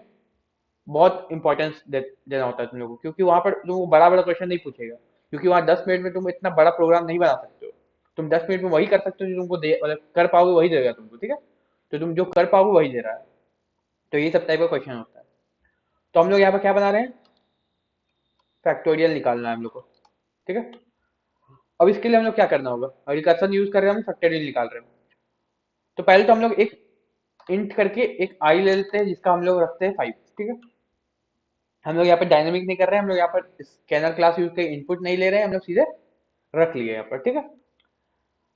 A: बहुत इंपॉर्टेंस देना होता है तुम लोग को, क्योंकि वहां पर तुमको बड़ा बड़ा क्वेश्चन नहीं पूछेगा, क्योंकि वहां 10 मिनट में तुम इतना बड़ा प्रोग्राम नहीं बना सकते हो। तुम 10 मिनट में वही कर सकते हो जो तुमको दे, मतलब कर पाओगे वही देगा तुमको, ठीक है। तो तुम जो कर पाओगे वही दे रहा है। तो ये सब टाइप का क्वेश्चन होता है। तो हम लोग यहाँ पर क्या बना रहे हैं, फैक्टोरियल निकालना है हम लोग को, ठीक है। अब इसके लिए हम लोग क्या करना होगा, रिकर्सन यूज कर रहे हैं, हम फैक्टोरियल निकाल रहे हैं। तो पहले तो हम लोग एक इंट करके एक आई ले लेते हैं, जिसका हम लोग रखते हैं 5, ठीक है। हम लोग यहाँ पर डायनेमिक नहीं कर रहे हैं, हम लोग यहाँ पर स्कैनर क्लास यूज करके इनपुट नहीं ले रहे हैं, हम लोग सीधे रख लिए यहाँ पर, ठीक है।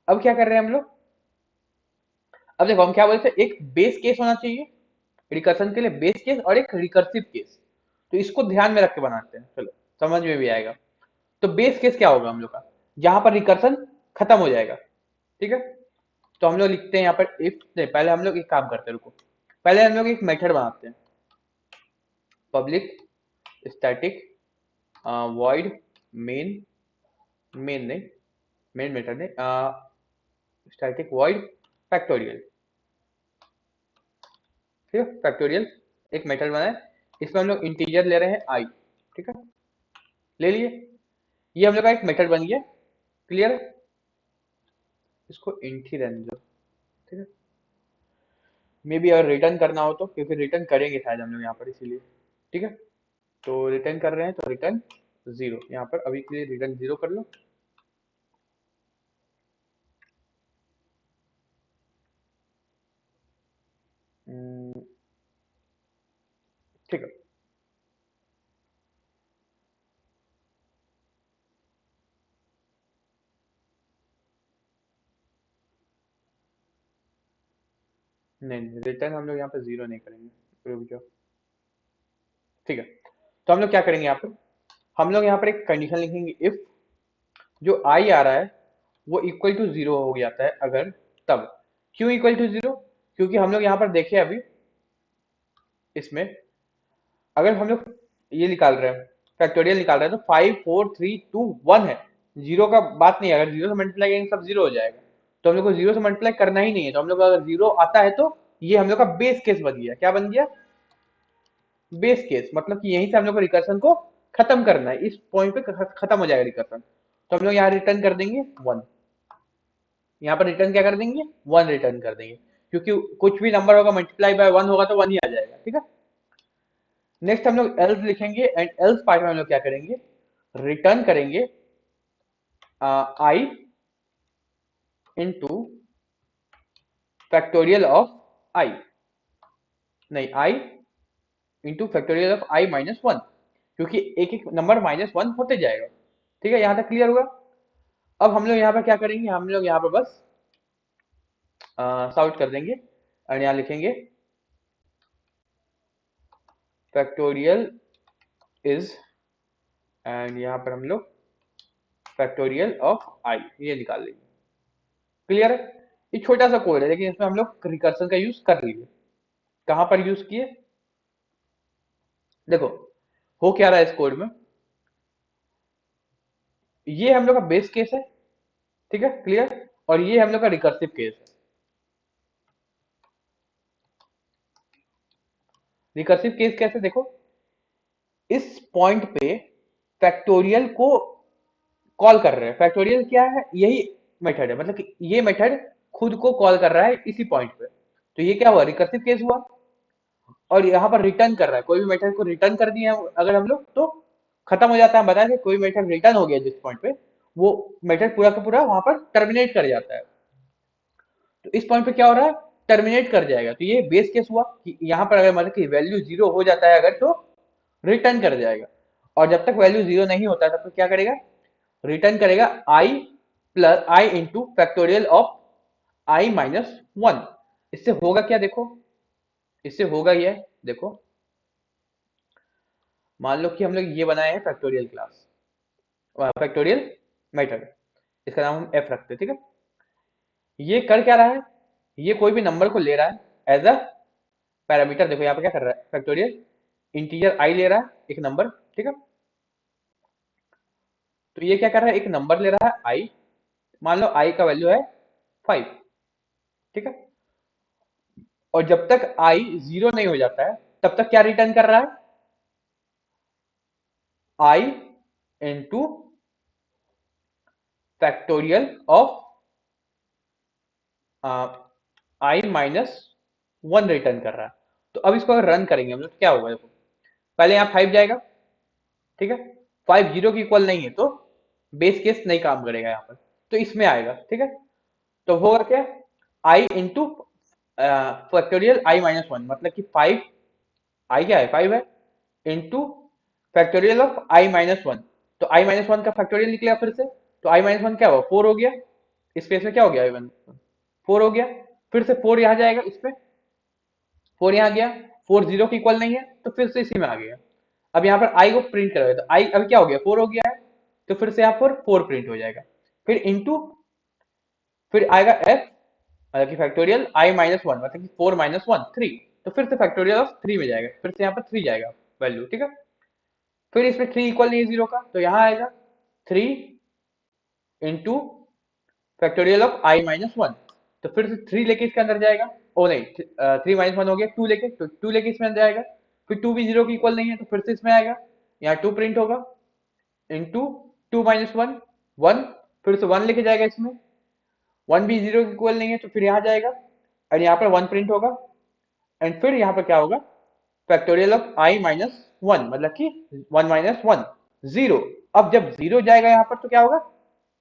A: अब क्या कर रहे हैं हम लोग, अब देखो हम क्या बोलते हैं, एक बेस केस होना चाहिए रिकर्सन के लिए, बेस केस और एक रिकर्सिव केस। तो इसको ध्यान में रख के बनाते हैं, चलो समझ में भी आएगा। तो बेस केस क्या होगा हम लोग का, जहां पर रिकर्सन खत्म हो जाएगा, ठीक है। तो हम लोग लिखते हैं यहाँ पर इफ, नहीं पहले हम लोग एक काम करते हैं, रुको। पहले हम लोग एक मेथड बनाते हैं, public static void main, main नहीं, मेन मेथड नहीं, स्टैटिक वॉइड फैक्टोरियल, ठीक है। फैक्टोरियल एक मेथड बनाए, इसमें हम लोग इंटीजर ले रहे हैं आई, ठीक है, ले लिए। ये हम लोग का एक मेथड बन गया, क्लियर है। इसको इंट ही रहने दो, ठीक है। मे बी अगर रिटर्न करना हो तो, क्योंकि रिटर्न करेंगे शायद हम लोग यहाँ पर, इसीलिए, ठीक है। तो रिटर्न कर रहे हैं, तो रिटर्न 0, यहाँ पर अभी के लिए रिटर्न 0 कर लो। ठीक है। नहीं, रिटर्न हम लोग यहाँ पर 0 नहीं करेंगे, रुक जाओ, ठीक है। तो हम लोग क्या करेंगे यहाँ पर, हम लोग यहाँ पर एक कंडीशन लिखेंगे, इफ जो आई आ रहा है वो इक्वल टू 0 हो जाता है अगर, तब। क्यों इक्वल टू 0, क्योंकि हम लोग यहाँ पर देखें अभी इसमें, अगर हम लोग ये निकाल रहे हैं, फैक्टोरियल निकाल रहे हैं, तो 5 4 3 2 1 है। जीरो का बात नहीं है, अगर जीरो से मल्टीप्लाई करेंगे सब जीरो हो जाएगा। तो हम लोग को जीरो से मल्टीप्लाई करना ही नहीं है, तो हम लोग को अगर जीरो आता है तो ये हम लोग का बेस केस बन गया। क्या बन गया? बेस केस, मतलब कि यहीं से हम लोग को रिकर्सन को खत्म करना है, इस पॉइंट पे खत्म हो जाएगा रिकर्सन। तो हम लोग यहाँ रिटर्न कर देंगे वन, यहाँ पर रिटर्न क्या कर देंगे? वन रिटर्न कर देंगे, क्योंकि कुछ भी नंबर होगा मल्टीप्लाई बाय वन होगा तो वन ही आ जाएगा। ठीक है, नेक्स्ट हम लोग एल्स लिखेंगे, एंड एल्स पार्ट में हम लोग क्या करेंगे? रिटर्न करेंगे I into factorial of I, नहीं I into factorial of I minus one, क्योंकि एक एक नंबर माइनस वन होते जाएगा। ठीक है, यहां तक क्लियर हुआ? अब हम लोग यहाँ पर क्या करेंगे? हम लोग यहाँ पर बस सॉल्व कर देंगे, और यहाँ लिखेंगे फैक्टोरियल इज, एंड यहाँ पर हम लोग फैक्टोरियल ऑफ आई ये निकाल लेंगे। क्लियर है? ये छोटा सा कोड है, लेकिन इसमें हम लोग रिकर्सन का यूज कर लेंगे। कहां पर यूज किए? देखो हो क्या रहा है इस कोड में, ये हम लोग का बेस केस है, ठीक है क्लियर, और ये हम लोग का रिकर्सिव केस है। रिकर्सिव केस कैसे? देखो इस पॉइंट पे फैक्टोरियल को कॉल कर रहे हैं। फैक्टोरियल क्या है? यही मेथड है, मतलब कि ये मेथड खुद को कॉल कर रहा है इसी पॉइंट पे। तो ये क्या हुआ? रिकर्सिव केस हुआ। और यहाँ पर रिटर्न कर रहा है, कोई भी मेथड को रिटर्न कर दिया अगर हम लोग तो खत्म हो जाता है। बताया कि कोई मेथड रिटर्न हो गया जिस पॉइंट पे, वो मेथड पूरा का पूरा वहां पर टर्मिनेट कर जाता है। तो इस पॉइंट पे क्या हो रहा है? टर्मिनेट कर जाएगा। तो ये बेस केस हुआ कि यहाँ पर अगर मतलब कि वैल्यू जीरो हो जाता है अगर, तो रिटर्न कर जाएगा। और जब तक वैल्यू जीरो नहीं होता तब तक क्या करेगा? रिटर्न करेगा I plus I into factorial of I minus one. इससे होगा क्या? देखो इससे होगा ये, देखो मान लो कि हम लोग ये बनाए हैं फैक्टोरियल क्लास, फैक्टोरियल मेथड, इसका नाम हम एफ रखते हैं। ठीक है, ये कर क्या रहा है? ये कोई भी नंबर को ले रहा है एज अ पैरामीटर। देखो यहाँ पे क्या कर रहा है? फैक्टोरियल इंटीजर आई ले रहा है, एक नंबर। ठीक है, तो ये क्या कर रहा है? एक नंबर ले रहा है आई, मान लो आई का वैल्यू है फाइव। ठीक है, और जब तक आई जीरो नहीं हो जाता है तब तक क्या रिटर्न कर रहा है? I into factorial of I minus one return कर रहा है। तो अब इसको अगर रन करेंगे हम लोग तो क्या होगा? देखो पहले यहाँ फाइव जाएगा, ठीक है, फाइव जीरो की इक्वल नहीं है तो बेस केस नहीं काम करेगा यहाँ पर, तो इसमें आएगा। ठीक है, तो होगा क्या? आई इंटू फैक्टोरियल आई माइनस वन, मतलब कि फाइव, आई क्या है? फाइव है, into factorial of I minus one. तो आई माइनस वन का फैक्टोरियल निकलेगा फिर से, तो आई माइनस वन क्या हुआ? फोर हो गया। इस केस में क्या हो गया? आई वन फोर हो गया। फिर से फोर यहाँ जाएगा, इस पे फोर यहाँ गया, फोर जीरो की इक्वल नहीं है तो फिर से इसी में आ गया। अब यहाँ पर आई को प्रिंट करोगे तो आई अभी क्या हो गया? फोर हो गया है, तो फिर से यहाँ पर फोर प्रिंट हो जाएगा। फिर इंटू, फिर आएगा एफ, मतलब कि फैक्टोरियल आई माइनस वन, मतलब कि फोर माइनस वन थ्री, तो फिर से फैक्टोरियल ऑफ थ्री में जाएगा, फिर से यहाँ पर थ्री जाएगा वैल्यू। ठीक है, फिर इसमें थ्री इक्वल नहीं है जीरो का, तो यहाँ आएगा three into factorial of I minus one, तो फिर से थ्री लेके इसके अंदर जाएगा। ओ नहीं, थ्री माइनस वन हो गया, टू लेके, तो टू लेके इसमें अंदर जाएगा। फिर टू भी जीरो की इक्वल नहीं है तो फिर से इसमें आएगा, यहाँ टू प्रिंट होगा, into two minus one one, फिर से वन लेके जाएगा इसमें, वन भी जीरो की इक्वल नहीं है तो फिर यहाँ जाएगा, और यहाँ पर वन प्रिंट होगा। एंड फिर यहाँ पर क्या होगा? Factorial of I minus one, मतलब कि वन माइनस वन जीरो। अब जब जीरो जाएगा यहाँ पर तो क्या होगा?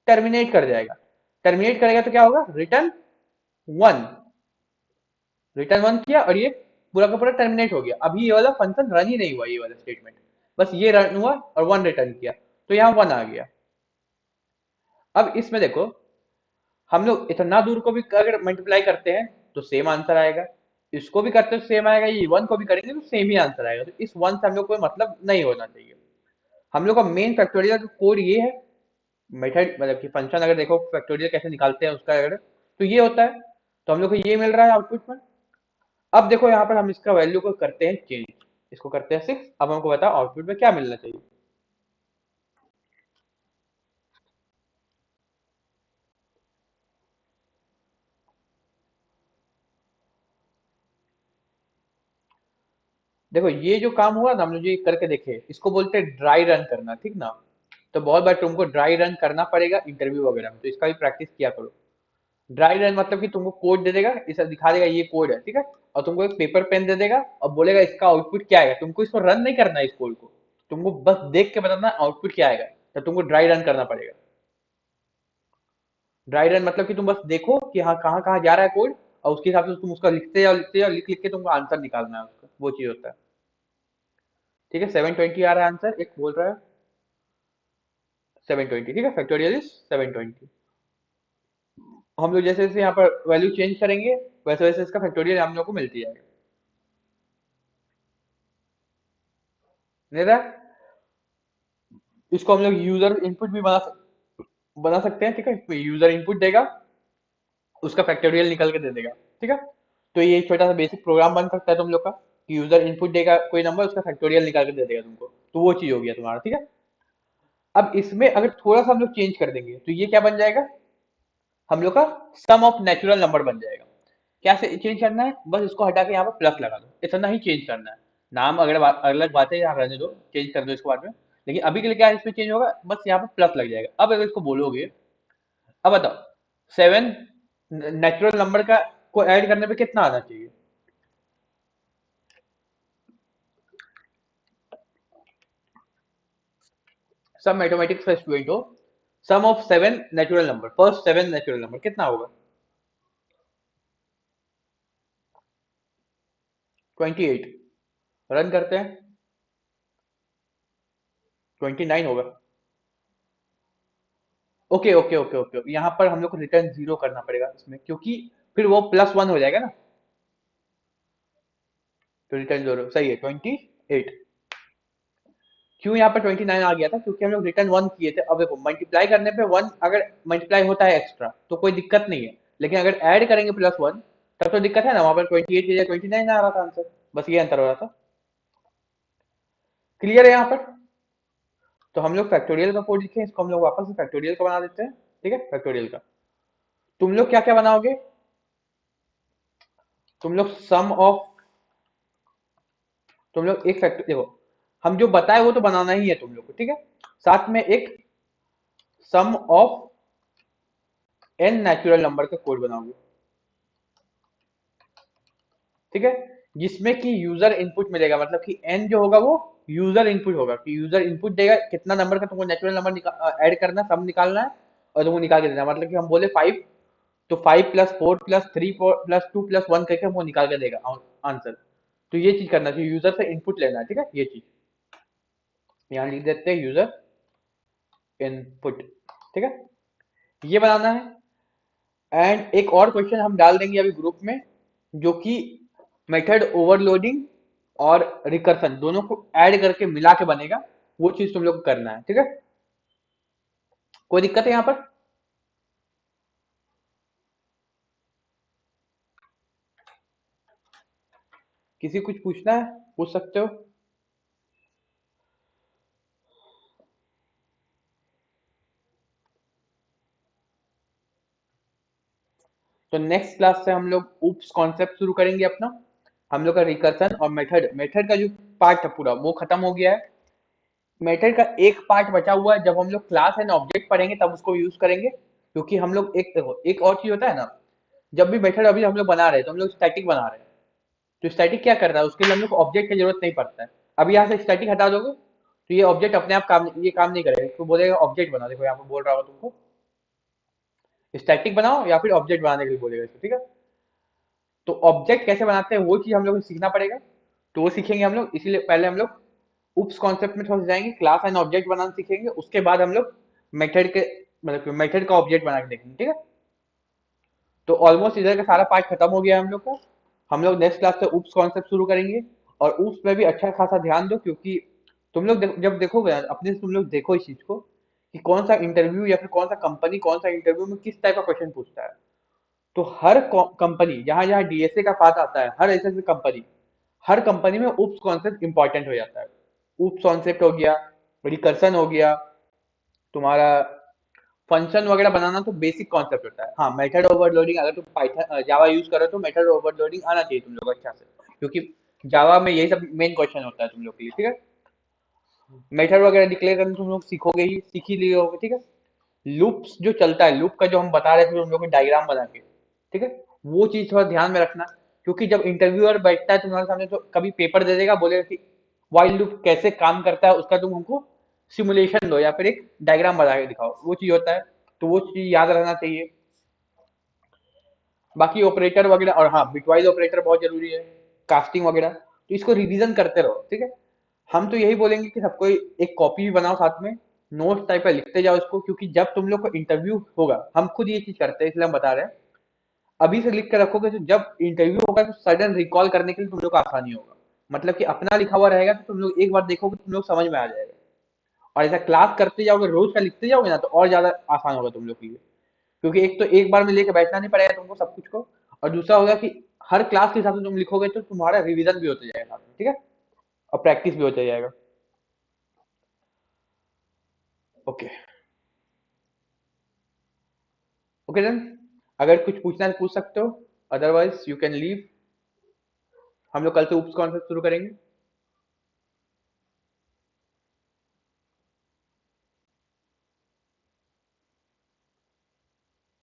A: टर्मिनेट कर जाएगा। टर्मिनेट करेगा तो क्या होगा? रिटर्न वन, रिटर्न वन किया और ये पूरा का पूरा टर्मिनेट हो गया। अभी ये वाला फंक्शन रन ही नहीं हुआ, ये वाला स्टेटमेंट बस ये रन हुआ और वन रिटर्न किया, तो यहाँ वन आ गया। अब इसमें देखो हम लोग इतना दूर को भी अगर मल्टीप्लाई करते हैं तो सेम आंसर आएगा, इसको भी करते तो सेम आएगा, ये वन को भी करेंगे तो सेम ही आंसर आएगा। तो इस वन से हम लोग को मतलब नहीं होना चाहिए। हम लोग का मेन फैक्टोरियल का कोड ये है, मेथड मतलब कि फंक्शन अगर देखो फैक्टोरियल कैसे निकालते हैं उसका अगर, तो ये होता है। तो हम लोग को ये मिल रहा है आउटपुट में। अब देखो यहाँ पर हम इसका वैल्यू को करते हैं चेंज, इसको करते हैं सिक्स। अब हमको बताओ आउटपुट में क्या मिलना चाहिए? देखो ये जो काम हुआ ना, हम लोग ये करके देखे, इसको बोलते हैं ड्राई रन करना, ठीक ना। तो बहुत बार तुमको ड्राई रन करना पड़ेगा इंटरव्यू वगैरह में, तो इसका भी प्रैक्टिस किया करो। ड्राई रन मतलब कि तुमको कोड दे देगा, इसे दिखा देगा ये कोड है, ठीक है। और तुमको एक पेपर पेन दे देगा और बोलेगा इसका आउटपुट क्या आएगा, तुमको इसको रन नहीं करना है इस कोड को, तुमको बस देख के बताना आउटपुट क्या आएगा। तो तुमको ड्राई रन करना पड़ेगा। ड्राई रन मतलब कि तुम बस देखो कि हाँ कहाँ कहाँ जा रहा है कोड, और उसके हिसाब से तुम उसका लिखते जाओ लिखते जाओ, लिख लिख के तुमको आंसर निकालना है उसका, वो चीज होता है। ठीक है, 720 आ रहा है आंसर, एक बोल रहा है 720, ठीक है, फैक्टोरियल इज 720। हम लोग जैसे जैसे यहाँ पर वैल्यू चेंज करेंगे, वैसे वैसे इसका फैक्टोरियल हम लोग को मिलती जाएगा। नहीं रहा? इसको हम लोग यूजर इनपुट भी बना सकते हैं, ठीक है। यूजर इनपुट देगा, उसका फैक्टोरियल निकल के दे देगा, ठीक है। तो ये एक छोटा सा बेसिक प्रोग्राम बन सकता है तुम लोग का, कि यूजर इनपुट देगा कोई नंबर, उसका फैक्टोरियल निकाल के दे देगा तुमको, तो वो चीज हो गया तुम्हारा, ठीक है। अब इसमें अगर थोड़ा सा हम लोग चेंज कर देंगे तो ये क्या बन जाएगा, हम लोग का सम ऑफ नेचुरल नंबर बन जाएगा। क्या से चेंज करना है, बस इसको हटा के यहाँ पर प्लस लगा दो, इतना ही चेंज करना है। नाम अगर अलग बात है, यहाँ रहने दो, चेंज कर दो इसको बाद में। लेकिन अभी के लिए क्या है, इसमें चेंज होगा, बस यहाँ पर प्लस लग जाएगा। अब अगर इसको बोलोगे, अब बताओ 7 नेचुरल नंबर का को ऐड करने पे कितना आना चाहिए। सब मैथमेटिक्स का स्टूडेंट हो, sum of 7 natural number, first 7 natural number कितना होगा। 28। रन करते हैं, 29 होगा। ओके ओके ओके ओके, यहाँ पर हम लोग को रिटर्न जीरो करना पड़ेगा इसमें, क्योंकि फिर वो +1 हो जाएगा ना। तो रिटर्न जीरो सही है, 28। क्यों यहाँ पर 29 आ गया था, क्योंकि हम लोग रिटर्न 1 किए थे। अब देखो मल्टीप्लाई करने पे 1 अगर मल्टीप्लाई होता है एक्स्ट्रा तो कोई दिक्कत नहीं है, लेकिन अगर ऐड करेंगे +1 तब तो दिक्कत है ना। वहां पर 28 की जगह 29 आ रहा था आंसर, बस ये अंतर हो रहा था। क्लियर है यहाँ पर? तो हम लोग फैक्टोरियल का कोड लिखे, इसको हम लोग वापस से फैक्टोरियल का बना देते हैं, ठीक है। फैक्टोरियल का तुम लोग क्या क्या बनाओगे, तुम लोग सम ऑफ, तुम लोग एक फैक्टर देखो, हम जो बताए वो तो बनाना ही है तुम लोग को, ठीक है। साथ में एक सम ऑफ n नेचुरल नंबर का कोड बनाओगे, ठीक है। जिसमें कि यूजर इनपुट मिलेगा, मतलब कि n जो होगा वो यूजर इनपुट होगा, कि यूजर इनपुट देगा कितना नंबर का तुमको नेचुरल नंबर ऐड करना, सम निकालना है, और तुमको निकाल के देना है। मतलब कि हम बोले 5, तो 5 + 4 + 3 + 2 + 1 करके हमको निकाल के देगा आंसर। तो ये चीज करना चाहिए, यूजर से इनपुट लेना है, ठीक है। ये चीज यहाँ लिख देते हैं, यूजर इनपुट, ठीक है। ये बनाना है। एंड एक और क्वेश्चन हम डाल देंगे अभी ग्रुप में, जो कि मेथड ओवरलोडिंग और रिकर्सन दोनों को ऐड करके मिला के बनेगा, वो चीज तुम लोग को करना है, ठीक है। कोई दिक्कत है यहाँ पर? किसी कुछ पूछना है, पूछ सकते हो। तो नेक्स्ट क्लास से हम लोग उप्स कॉन्सेप्ट शुरू करेंगे अपना। हम लोग का रिकर्सन और मेथड मेथड का जो पार्ट है पूरा वो खत्म हो गया है। मेथड का एक पार्ट बचा हुआ है, जब हम लोग क्लास एंड ऑब्जेक्ट पढ़ेंगे तब उसको यूज करेंगे। क्योंकि हम लोग एक देखो, एक और चीज होता है ना, जब भी मेथड अभी हम लोग बना रहे हैं तो हम लोग स्टैटिक बना रहे हैं। तो स्टैटिक क्या कर रहा है, उसके लिए हम लोग को ऑब्जेक्ट की जरूरत नहीं पड़ता है। अब यहाँ से स्टैटिक हटा दोगे तो ये ऑब्जेक्ट अपने आप ये काम नहीं करेगा, तो बोलेगा ऑब्जेक्ट बना। देखो यहाँ पर बोल रहा हूँ तुमको, स्टैटिक बनाओ या फिर ऑब्जेक्ट बनाने के लिए बोलेगा इसको, ठीक है। तो ऑब्जेक्ट कैसे बनाते हैं वो चीज हम लोग को सीखना पड़ेगा, तो वो सीखेंगे हम लोग। इसीलिए पहले हम लोग उप्स कॉन्सेप्ट में थोड़ा जाएंगे, क्लास एंड ऑब्जेक्ट बनाना सीखेंगे, उसके बाद हम लोग मेथड के मतलब मेथड का ऑब्जेक्ट बना के देखेंगे, ठीक है। तो ऑलमोस्ट इधर का सारा पार्ट खत्म हो गया है हम लोग का। हम लोग नेक्स्ट क्लास से उप्स कॉन्सेप्ट शुरू करेंगे। और उप्स में भी अच्छा खासा ध्यान दो, क्योंकि तुम लोग जब देखोगे ना, अपने से तुम लोग देखो इस चीज को, कि कौन सा इंटरव्यू या फिर कौन सा कंपनी कौन सा इंटरव्यू में किस टाइप का क्वेश्चन पूछता है। तो हर कंपनी जहां जहां डीएसए का बात आता है, हर ऐसे ऐसे कंपनी, हर कंपनी में उप्स कॉन्सेप्ट इंपॉर्टेंट हो जाता है। उप्स कॉन्सेप्ट हो गया, रिकर्सन हो गया तुम्हारा, फंक्शन वगैरह बनाना तो बेसिक कॉन्सेप्ट होता है। हाँ, मेथड ओवरलोडिंग, अगर तुम पाइथन जावा यूज करो तो मेथड ओवरलोडिंग आना चाहिए तुम लोग अच्छा से, क्योंकि जावा में यही सब मेन क्वेश्चन होता है तुम लोग के लिए, ठीक है। मेथड वगैरह डिक्लेयर करना तुम लोग सीखोगे ही, सीख ही लिए होगे, ठीक है। लूप्स जो चलता है, लूप का जो हम बता रहे थे तुम लोग को डायग्राम बना के, ठीक है, वो चीज थोड़ा ध्यान में रखना। क्योंकि जब इंटरव्यूअर बैठता है तुम्हारे सामने तो कभी पेपर दे देगा, बोलेगा कि वाइल लूप कैसे काम करता है उसका तुम हमको सिमुलेशन दो या फिर एक डायग्राम बना के दिखाओ, वो चीज होता है। तो वो चीज याद रहना चाहिए। बाकी ऑपरेटर वगैरह, और हाँ, बिटवाइज ऑपरेटर बहुत जरूरी है, कास्टिंग वगैरह, तो इसको रिवीजन करते रहो, ठीक है। हम तो यही बोलेंगे कि सबको एक कॉपी भी बनाओ साथ में, नोट्स टाइप का लिखते जाओ इसको, क्योंकि जब तुम लोग को इंटरव्यू होगा, हम खुद ये चीज करते हैं इसलिए हम बता रहे हैं, अभी से लिख के रखोगे तो जब इंटरव्यू होगा तो सडन रिकॉल करने के लिए तुम लोग को आसानी होगा। मतलब कि अपना लिखा हुआ रहेगा तो तुम लोग एक बार देखोगे तो तुम लोग समझ में आ जाएगा। और ऐसा क्लास करते जाओगे, रोज का लिखते जाओगे ना, तो और ज्यादा आसान होगा तुम लोग के लिए। क्योंकि एक तो एक बार में लेके बैठना नहीं पड़ेगा तुमको सब कुछ को, और दूसरा होगा कि हर क्लास के हिसाब से तुम लिखोगे तो तुम्हारा रिवीजन भी होते जाएगा साथ में, ठीक है, और प्रैक्टिस भी होते जाएगा। ओके। ओके देन, अगर कुछ पूछना है तो पूछ सकते हो, अदरवाइज यू कैन लीव। हम लोग कल से उप्स कॉन्सेप्ट शुरू करेंगे।